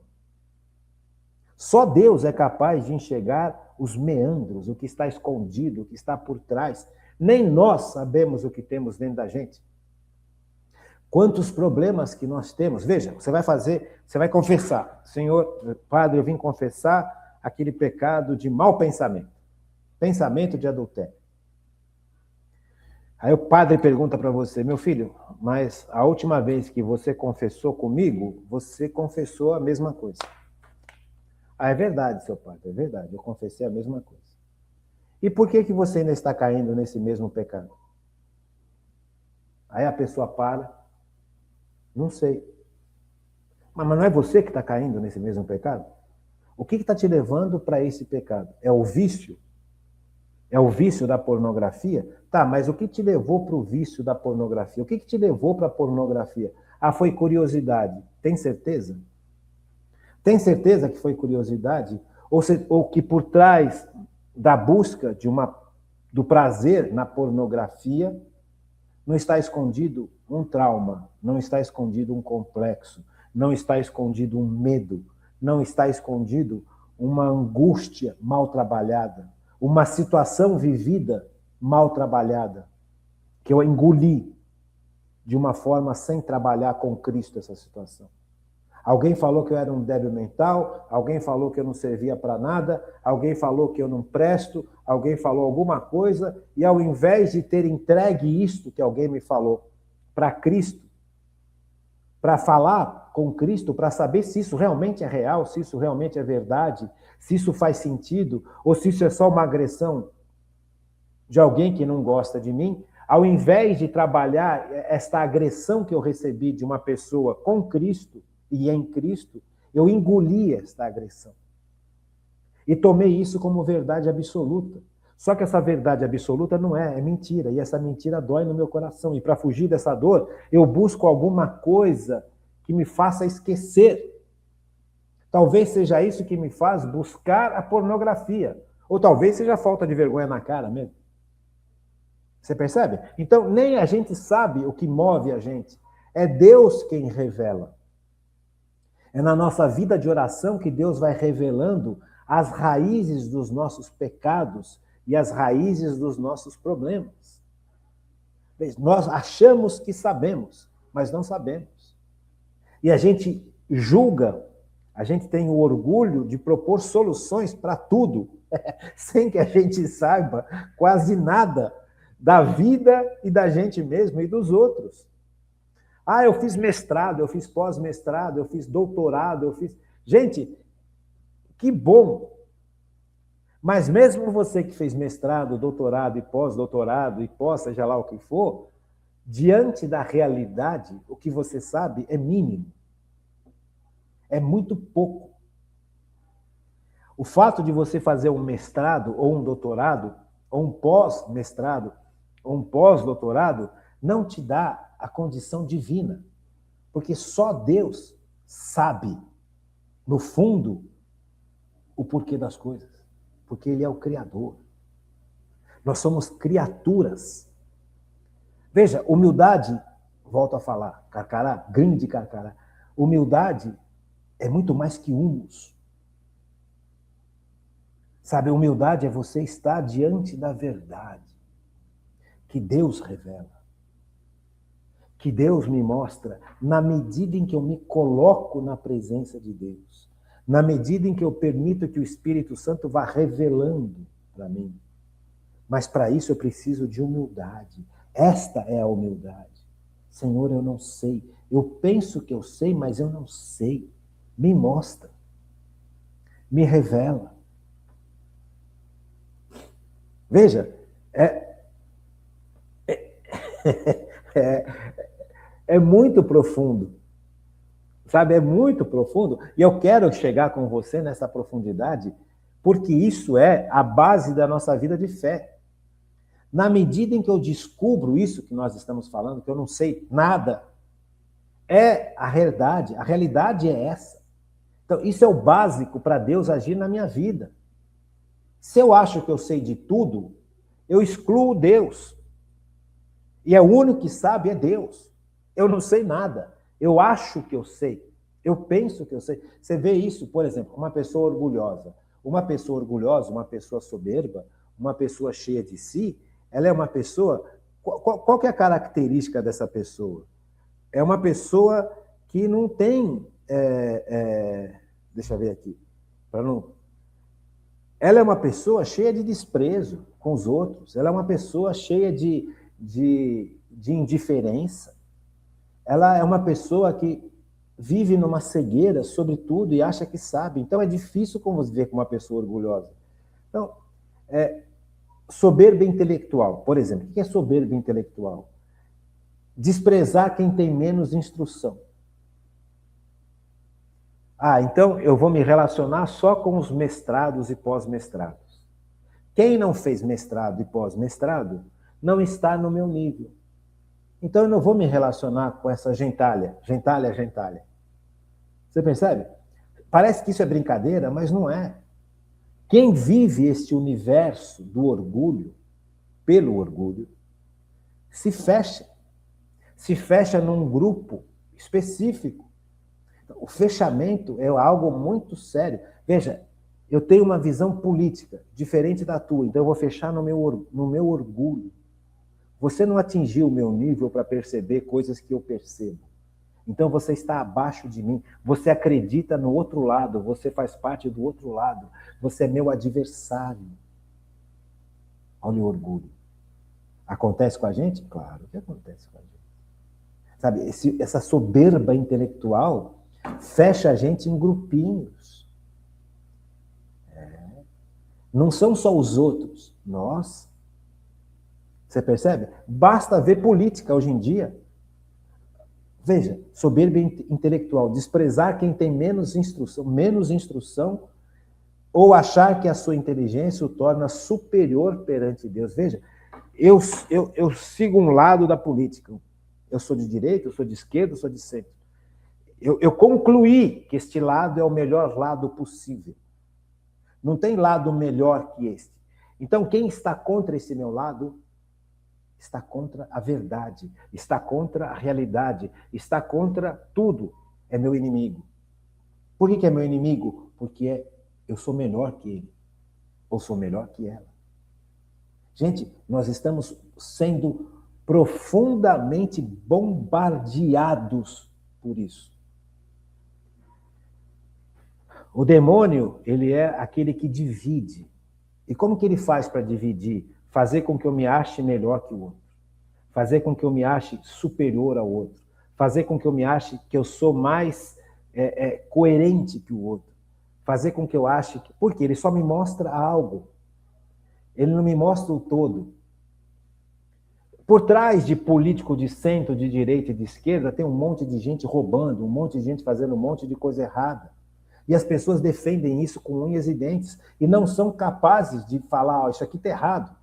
A: Só Deus é capaz de enxergar os meandros, o que está escondido, o que está por trás. Nem nós sabemos o que temos dentro da gente. Quantos problemas que nós temos. Veja, você vai confessar. Senhor, Padre, eu vim confessar aquele pecado de mau pensamento. Pensamento de adultério. Aí o padre pergunta para você, meu filho, mas a última vez que você confessou comigo, você confessou a mesma coisa. Ah, é verdade, seu padre, é verdade, eu confessei a mesma coisa. E por que você ainda está caindo nesse mesmo pecado? Aí a pessoa para, não sei. Mas não é você que está caindo nesse mesmo pecado? O que está te levando para esse pecado? É o vício? É o vício da pornografia? Tá, mas o que te levou para o vício da pornografia? O que te levou para a pornografia? Ah, foi curiosidade. Tem certeza? Tem certeza que foi curiosidade? Ou que por trás da busca do prazer na pornografia não está escondido um trauma, não está escondido um complexo, não está escondido um medo, não está escondido uma angústia mal trabalhada, uma situação vivida mal trabalhada, que eu engoli de uma forma sem trabalhar com Cristo essa situação. Alguém falou que eu era um débil mental, alguém falou que eu não servia para nada, alguém falou que eu não presto, alguém falou alguma coisa, e ao invés de ter entregue isto que alguém me falou para Cristo, para falar com Cristo, para saber se isso realmente é real, se isso realmente é verdade, se isso faz sentido, ou se isso é só uma agressão de alguém que não gosta de mim, ao invés de trabalhar esta agressão que eu recebi de uma pessoa com Cristo e em Cristo, eu engoli esta agressão. E tomei isso como verdade absoluta. Só que essa verdade absoluta não é mentira. E essa mentira dói no meu coração. E para fugir dessa dor, eu busco alguma coisa que me faça esquecer. Talvez seja isso que me faz buscar a pornografia. Ou talvez seja a falta de vergonha na cara mesmo. Você percebe? Então, nem a gente sabe o que move a gente. É Deus quem revela. É na nossa vida de oração que Deus vai revelando as raízes dos nossos pecados e as raízes dos nossos problemas. Nós achamos que sabemos, mas não sabemos. E a gente julga, a gente tem o orgulho de propor soluções para tudo, sem que a gente saiba quase nada da vida e da gente mesmo e dos outros. Ah, eu fiz mestrado, eu fiz pós-mestrado, eu fiz doutorado, eu fiz... Gente, que bom! Mas mesmo você que fez mestrado, doutorado e pós-doutorado e pós, seja lá o que for, diante da realidade, o que você sabe é mínimo. É muito pouco. O fato de você fazer um mestrado ou um doutorado, ou um pós-mestrado, ou um pós-doutorado, não te dá a condição divina. Porque só Deus sabe, no fundo, o porquê das coisas. Porque Ele é o Criador. Nós somos criaturas. Veja, humildade, volto a falar, carcará, grande carcará. Humildade é muito mais que humus. Sabe, humildade é você estar diante da verdade que Deus revela. Que Deus me mostra na medida em que eu me coloco na presença de Deus. Na medida em que eu permito que o Espírito Santo vá revelando para mim. Mas para isso eu preciso de humildade. Esta é a humildade. Senhor, eu não sei. Eu penso que eu sei, mas eu não sei. Me mostra. Me revela. Veja, é muito profundo. Sabe, é muito profundo. E eu quero chegar com você nessa profundidade, porque isso é a base da nossa vida de fé. Na medida em que eu descubro isso que nós estamos falando, que eu não sei nada, é a realidade é essa. Então, isso é o básico para Deus agir na minha vida. Se eu acho que eu sei de tudo, eu excluo Deus. E é o único que sabe é Deus. Eu não sei nada. Eu acho que eu sei. Eu penso que eu sei. Você vê isso, por exemplo, uma pessoa orgulhosa. Uma pessoa soberba, uma pessoa cheia de si, ela é uma pessoa... Qual que é a característica dessa pessoa? É uma pessoa que não tem... deixa eu ver aqui. Ela é uma pessoa cheia de desprezo com os outros. Ela é uma pessoa cheia de de indiferença. Ela é uma pessoa que vive numa cegueira sobre tudo e acha que sabe. Então é difícil conviver com uma pessoa orgulhosa. Então, soberba intelectual, por exemplo. O que é soberba intelectual? Desprezar quem tem menos instrução. Então eu vou me relacionar só com os mestrados e pós-mestrados. Quem não fez mestrado e pós-mestrado não está no meu nível. Então eu não vou me relacionar com essa gentalha. Você percebe? Parece que isso é brincadeira, mas não é. Quem vive este universo do orgulho, pelo orgulho, se fecha. Se fecha num grupo específico. O fechamento é algo muito sério. Veja, eu tenho uma visão política diferente da tua, então eu vou fechar no meu orgulho. Você não atingiu o meu nível para perceber coisas que eu percebo. Então você está abaixo de mim. Você acredita no outro lado, você faz parte do outro lado. Você é meu adversário. Olha o orgulho. Acontece com a gente? Claro que acontece com a gente. Sabe, essa soberba intelectual fecha a gente em grupinhos. Não são só os outros, nós. Você percebe? Basta ver política hoje em dia. Veja, soberba intelectual, desprezar quem tem menos instrução, ou achar que a sua inteligência o torna superior perante Deus. Veja, eu sigo um lado da política. Eu sou de direita, eu sou de esquerda, eu sou de centro. Eu concluí que este lado é o melhor lado possível. Não tem lado melhor que este. Então, quem está contra esse meu lado está contra a verdade, está contra a realidade, está contra tudo. É meu inimigo. Por que é meu inimigo? Porque eu sou melhor que ele, ou sou melhor que ela. Gente, nós estamos sendo profundamente bombardeados por isso. O demônio, ele é aquele que divide. E como que ele faz para dividir? Fazer com que eu me ache melhor que o outro. Fazer com que eu me ache superior ao outro. Fazer com que eu me ache que eu sou mais coerente que o outro. Fazer com que eu ache que... Porque ele só me mostra algo. Ele não me mostra o todo. Por trás de político de centro, de direita e de esquerda, tem um monte de gente roubando, um monte de gente fazendo um monte de coisa errada. E as pessoas defendem isso com unhas e dentes e não são capazes de falar, isso aqui está errado.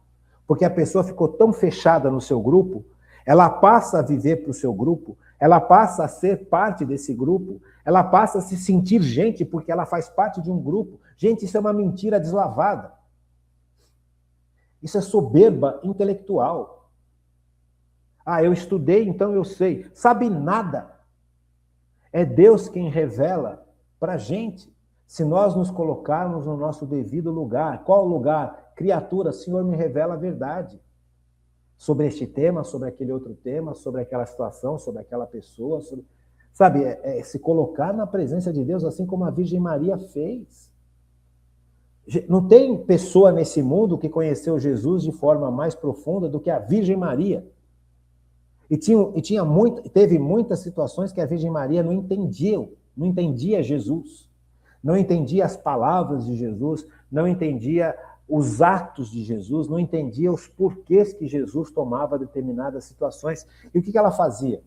A: Porque a pessoa ficou tão fechada no seu grupo, ela passa a viver para o seu grupo, ela passa a ser parte desse grupo, ela passa a se sentir gente porque ela faz parte de um grupo. Gente, isso é uma mentira deslavada. Isso é soberba intelectual. Eu estudei, então eu sei. Sabe nada. É Deus quem revela para a gente, se nós nos colocarmos no nosso devido lugar. Qual lugar? Criatura, Senhor, me revela a verdade. Sobre este tema, sobre aquele outro tema, sobre aquela situação, sobre aquela pessoa. Sabe, se colocar na presença de Deus, assim como a Virgem Maria fez. Não tem pessoa nesse mundo que conheceu Jesus de forma mais profunda do que a Virgem Maria. E teve muitas situações que a Virgem Maria não entendia Jesus, não entendia as palavras de Jesus, não entendia os atos de Jesus, não entendia os porquês que Jesus tomava determinadas situações. E o que ela fazia?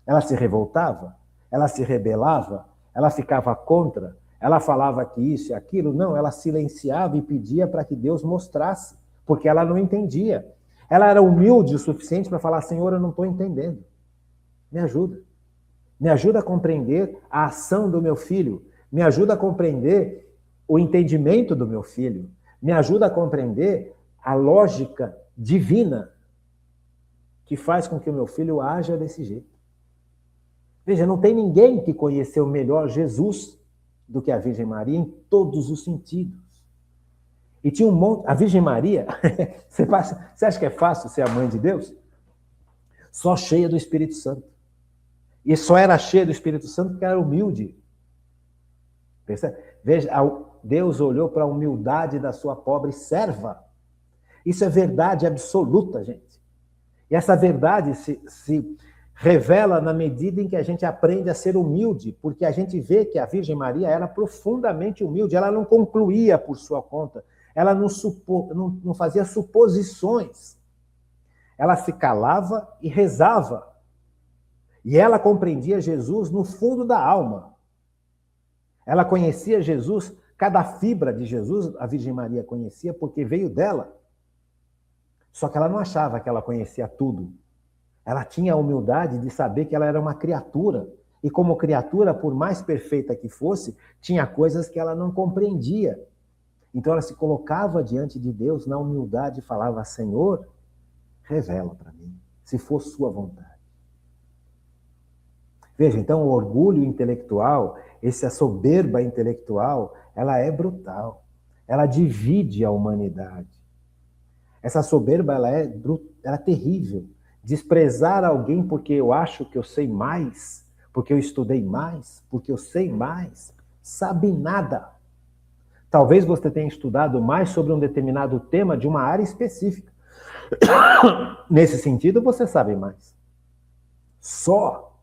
A: Ela se revoltava? Ela se rebelava? Ela ficava contra? Ela falava que isso e aquilo? Não, ela silenciava e pedia para que Deus mostrasse, porque ela não entendia. Ela era humilde o suficiente para falar, Senhor, eu não estou entendendo. Me ajuda. Me ajuda a compreender a ação do meu filho. Me ajuda a compreender o entendimento do meu filho. Me ajuda a compreender a lógica divina que faz com que o meu filho haja desse jeito. Veja, não tem ninguém que conheceu melhor Jesus do que a Virgem Maria em todos os sentidos. E tinha um monte... A Virgem Maria, você acha que é fácil ser a mãe de Deus? Só cheia do Espírito Santo. E só era cheia do Espírito Santo porque era humilde. Percebe? Veja, Deus olhou para a humildade da sua pobre serva. Isso é verdade absoluta, gente. E essa verdade se revela na medida em que a gente aprende a ser humilde, porque a gente vê que a Virgem Maria era profundamente humilde, ela não concluía por sua conta, ela não fazia suposições, ela se calava e rezava. E ela compreendia Jesus no fundo da alma. Ela conhecia Jesus, cada fibra de Jesus, a Virgem Maria conhecia porque veio dela. Só que ela não achava que ela conhecia tudo. Ela tinha a humildade de saber que ela era uma criatura. E como criatura, por mais perfeita que fosse, tinha coisas que ela não compreendia. Então ela se colocava diante de Deus na humildade e falava: Senhor, revela para mim, se for sua vontade. Veja, então o orgulho intelectual, essa soberba intelectual, ela é brutal. Ela divide a humanidade. Essa soberba, ela é terrível. Desprezar alguém porque eu acho que eu sei mais, porque eu estudei mais, porque eu sei mais, sabe nada. Talvez você tenha estudado mais sobre um determinado tema de uma área específica. Nesse sentido, você sabe mais. Só.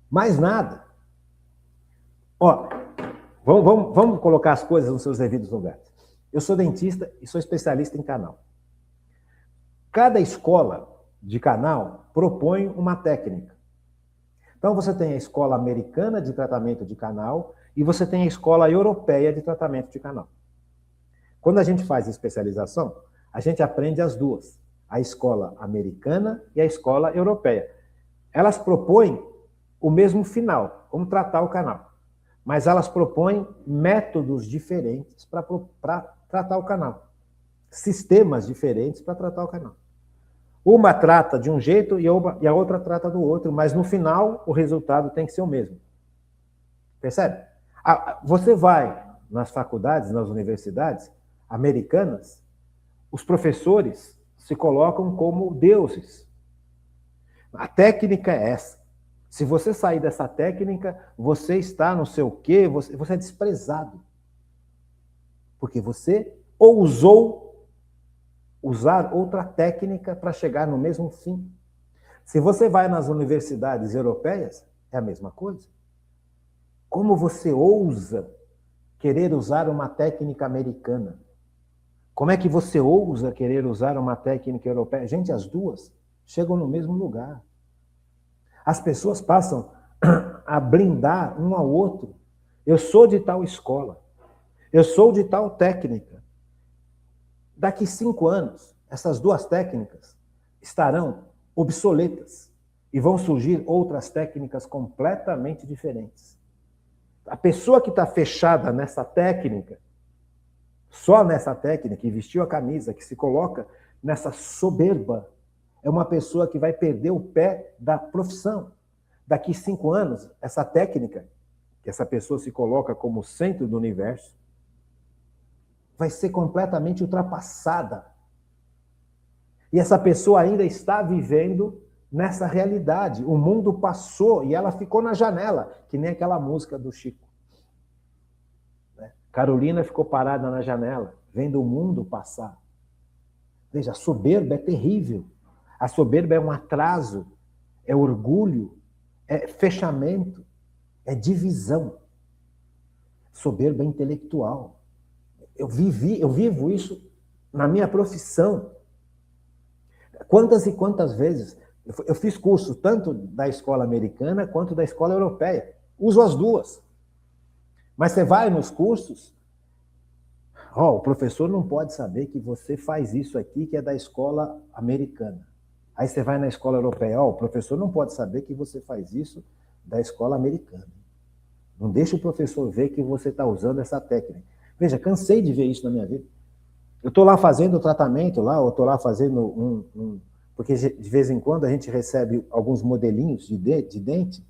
A: Mais nada. Ó, vamos colocar as coisas nos seus devidos lugares. Eu sou dentista e sou especialista em canal. Cada escola de canal propõe uma técnica. Então você tem a escola americana de tratamento de canal e você tem a escola europeia de tratamento de canal. Quando a gente faz especialização, a gente aprende as duas, a escola americana e a escola europeia. Elas propõem o mesmo final, como tratar o canal, mas elas propõem métodos diferentes para tratar o canal, sistemas diferentes para tratar o canal. Uma trata de um jeito e a outra trata do outro, mas no final o resultado tem que ser o mesmo. Percebe? Você vai nas faculdades, nas universidades americanas, os professores se colocam como deuses. A técnica é essa. Se você sair dessa técnica, você está não sei o quê, você é desprezado. Porque você ousou usar outra técnica para chegar no mesmo fim. Se você vai nas universidades europeias, é a mesma coisa. Como você ousa querer usar uma técnica americana? Como é que você ousa querer usar uma técnica europeia? Gente, as duas chegam no mesmo lugar. As pessoas passam a blindar um ao outro. Eu sou de tal escola. Eu sou de tal técnica. Daqui 5 anos, essas duas técnicas estarão obsoletas e vão surgir outras técnicas completamente diferentes. A pessoa que está fechada nessa técnica, só nessa técnica, que vestiu a camisa, que se coloca nessa soberba, é uma pessoa que vai perder o pé da profissão. Daqui 5 anos, essa técnica, que essa pessoa se coloca como centro do universo, vai ser completamente ultrapassada. E essa pessoa ainda está vivendo nessa realidade. O mundo passou e ela ficou na janela, que nem aquela música do Chico. Carolina ficou parada na janela, vendo o mundo passar. Veja, a soberba é terrível. A soberba é um atraso, é orgulho, é fechamento, é divisão. Soberba é intelectual. Eu vivo isso na minha profissão. Quantas e quantas vezes eu fiz curso tanto da escola americana quanto da escola europeia. Uso as duas. Mas você vai nos cursos, o professor não pode saber que você faz isso aqui que é da escola americana. Aí você vai na escola europeia, o professor não pode saber que você faz isso da escola americana. Não deixa o professor ver que você está usando essa técnica. Veja, cansei de ver isso na minha vida. Eu estou lá fazendo o tratamento, eu estou lá fazendo porque de vez em quando a gente recebe alguns modelinhos de dente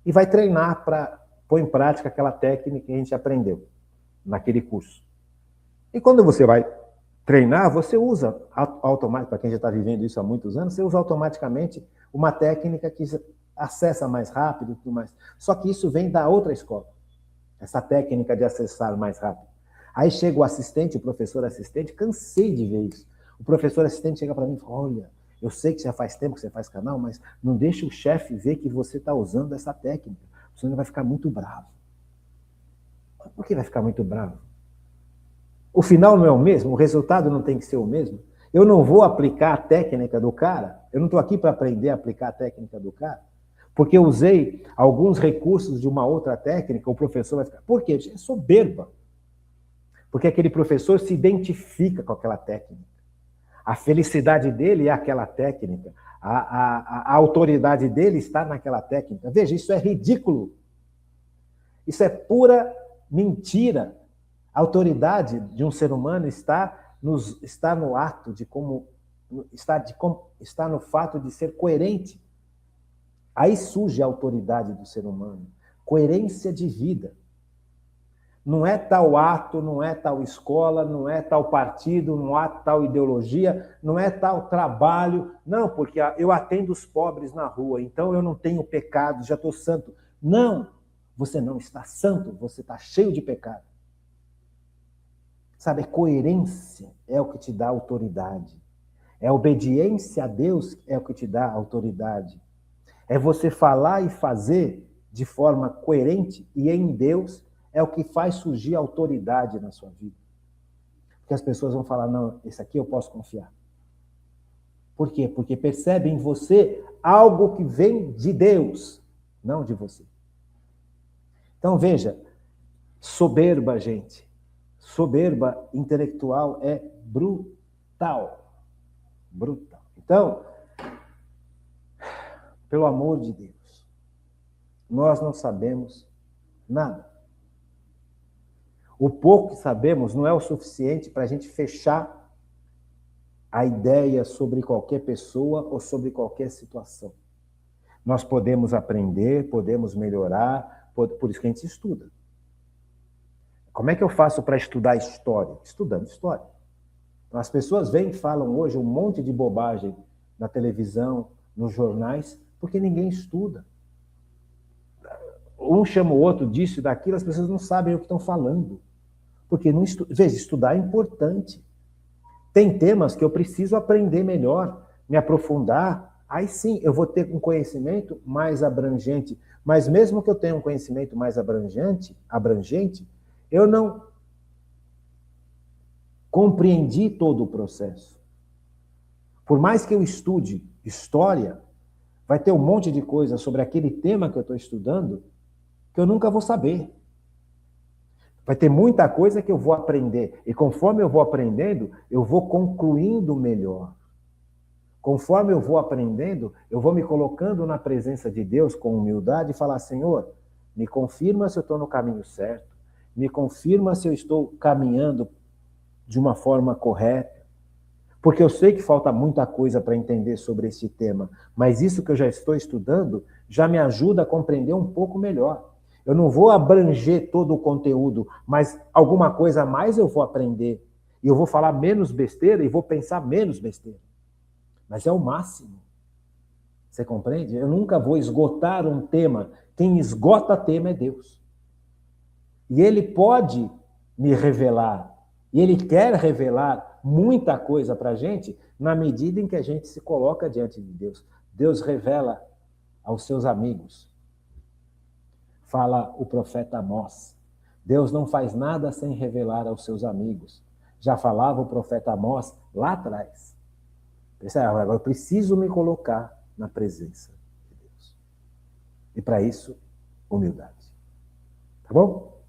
A: e vai treinar para pôr em prática aquela técnica que a gente aprendeu naquele curso. E quando você vai treinar, você usa automaticamente, para quem já está vivendo isso há muitos anos, você usa automaticamente uma técnica que acessa mais rápido e tudo mais. Só que isso vem da outra escola, essa técnica de acessar mais rápido. Aí chega o assistente, o professor assistente, cansei de ver isso. O professor assistente chega para mim e fala, olha, Eu sei que já faz tempo que você faz canal, mas não deixe o chefe ver que você está usando essa técnica. Senão ele vai ficar muito bravo. Por que vai ficar muito bravo? O final não é o mesmo? O resultado não tem que ser o mesmo? Eu não vou aplicar a técnica do cara? Eu não estou aqui para aprender a aplicar a técnica do cara? Porque eu usei alguns recursos de uma outra técnica, o professor vai ficar... Por quê? É soberba. Porque aquele professor se identifica com aquela técnica. A felicidade dele é aquela técnica. A autoridade dele está naquela técnica. Veja, isso é ridículo. Isso é pura mentira. A autoridade de um ser humano está no ato de como... Está no fato de ser coerente. Aí surge a autoridade do ser humano. Coerência de vida. Não é tal ato, não é tal escola, não é tal partido, não é tal ideologia, não é tal trabalho. Não, porque eu atendo os pobres na rua, então eu não tenho pecado, já estou santo. Não, você não está santo, você está cheio de pecado. Sabe, coerência é o que te dá autoridade. É obediência a Deus é o que te dá autoridade. É você falar e fazer de forma coerente e em Deus é o que faz surgir autoridade na sua vida. Porque as pessoas vão falar, não, esse aqui eu posso confiar. Por quê? Porque percebem em você algo que vem de Deus, não de você. Então, veja, soberba, gente. Soberba intelectual é brutal. Brutal. Então, pelo amor de Deus, nós não sabemos nada. O pouco que sabemos não é o suficiente para a gente fechar a ideia sobre qualquer pessoa ou sobre qualquer situação. Nós podemos aprender, podemos melhorar, por isso que a gente estuda. Como é que eu faço para estudar história? Estudando história. As pessoas vêm e falam hoje um monte de bobagem na televisão, nos jornais, porque ninguém estuda. Um chama o outro disso e daquilo, as pessoas não sabem o que estão falando. Porque não veja, estudar é importante. Tem temas que eu preciso aprender melhor, me aprofundar. Aí sim, eu vou ter um conhecimento mais abrangente. Mas mesmo que eu tenha um conhecimento mais abrangente, eu não compreendi todo o processo. Por mais que eu estude história, vai ter um monte de coisa sobre aquele tema que eu estou estudando que eu nunca vou saber. Vai ter muita coisa que eu vou aprender. E conforme eu vou aprendendo, eu vou concluindo melhor. Conforme eu vou aprendendo, eu vou me colocando na presença de Deus com humildade e falar, Senhor, me confirma se eu estou no caminho certo. Me confirma se eu estou caminhando de uma forma correta. Porque eu sei que falta muita coisa para entender sobre esse tema. Mas isso que eu já estou estudando já me ajuda a compreender um pouco melhor. Eu não vou abranger todo o conteúdo, mas alguma coisa a mais eu vou aprender. E eu vou falar menos besteira e vou pensar menos besteira. Mas é o máximo. Você compreende? Eu nunca vou esgotar um tema. Quem esgota tema é Deus. E Ele pode me revelar. E Ele quer revelar muita coisa para a gente na medida em que a gente se coloca diante de Deus. Deus revela aos seus amigos. Fala o profeta Amós. Deus não faz nada sem revelar aos seus amigos. Já falava o profeta Amós lá atrás. Agora eu preciso me colocar na presença de Deus. E para isso, humildade. Tá bom?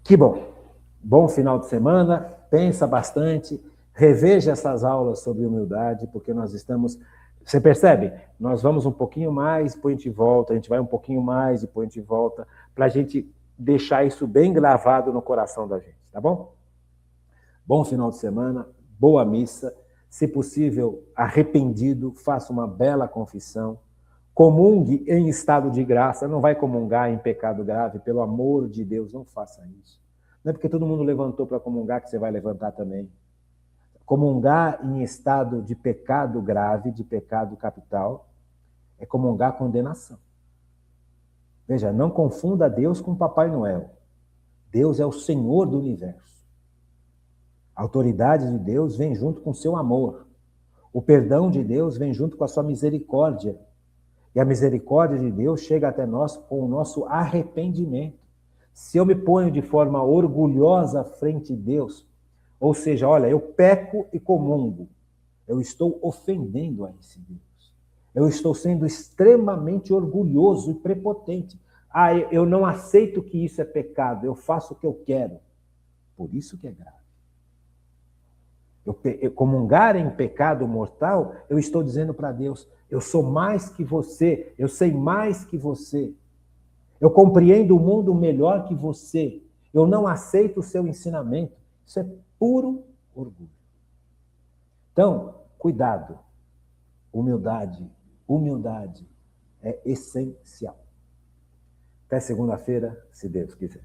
A: Que bom. Bom final de semana. Pensa bastante. Reveja essas aulas sobre humildade, porque nós estamos... Você percebe? Nós vamos um pouquinho mais, depois a gente volta, a gente vai um pouquinho mais, depois a gente volta, para a gente deixar isso bem gravado no coração da gente, tá bom? Bom final de semana, boa missa, se possível, arrependido, faça uma bela confissão, comungue em estado de graça, não vai comungar em pecado grave, pelo amor de Deus, não faça isso. Não é porque todo mundo levantou para comungar que você vai levantar também. Comungar em estado de pecado grave, de pecado capital, é comungar condenação. Veja, não confunda Deus com Papai Noel. Deus é o Senhor do universo. A autoridade de Deus vem junto com o seu amor. O perdão de Deus vem junto com a sua misericórdia. E a misericórdia de Deus chega até nós com o nosso arrependimento. Se eu me ponho de forma orgulhosa frente de Deus, ou seja, olha, eu peco e comungo, eu estou ofendendo a esse Deus. Eu estou sendo extremamente orgulhoso e prepotente. Ah, eu não aceito que isso é pecado, eu faço o que eu quero. Por isso que é grave. Eu comungar em pecado mortal, eu estou dizendo para Deus, eu sou mais que você, eu sei mais que você. Eu compreendo o mundo melhor que você. Eu não aceito o seu ensinamento. Isso é puro orgulho. Então, cuidado. Humildade é essencial. Até segunda-feira, se Deus quiser.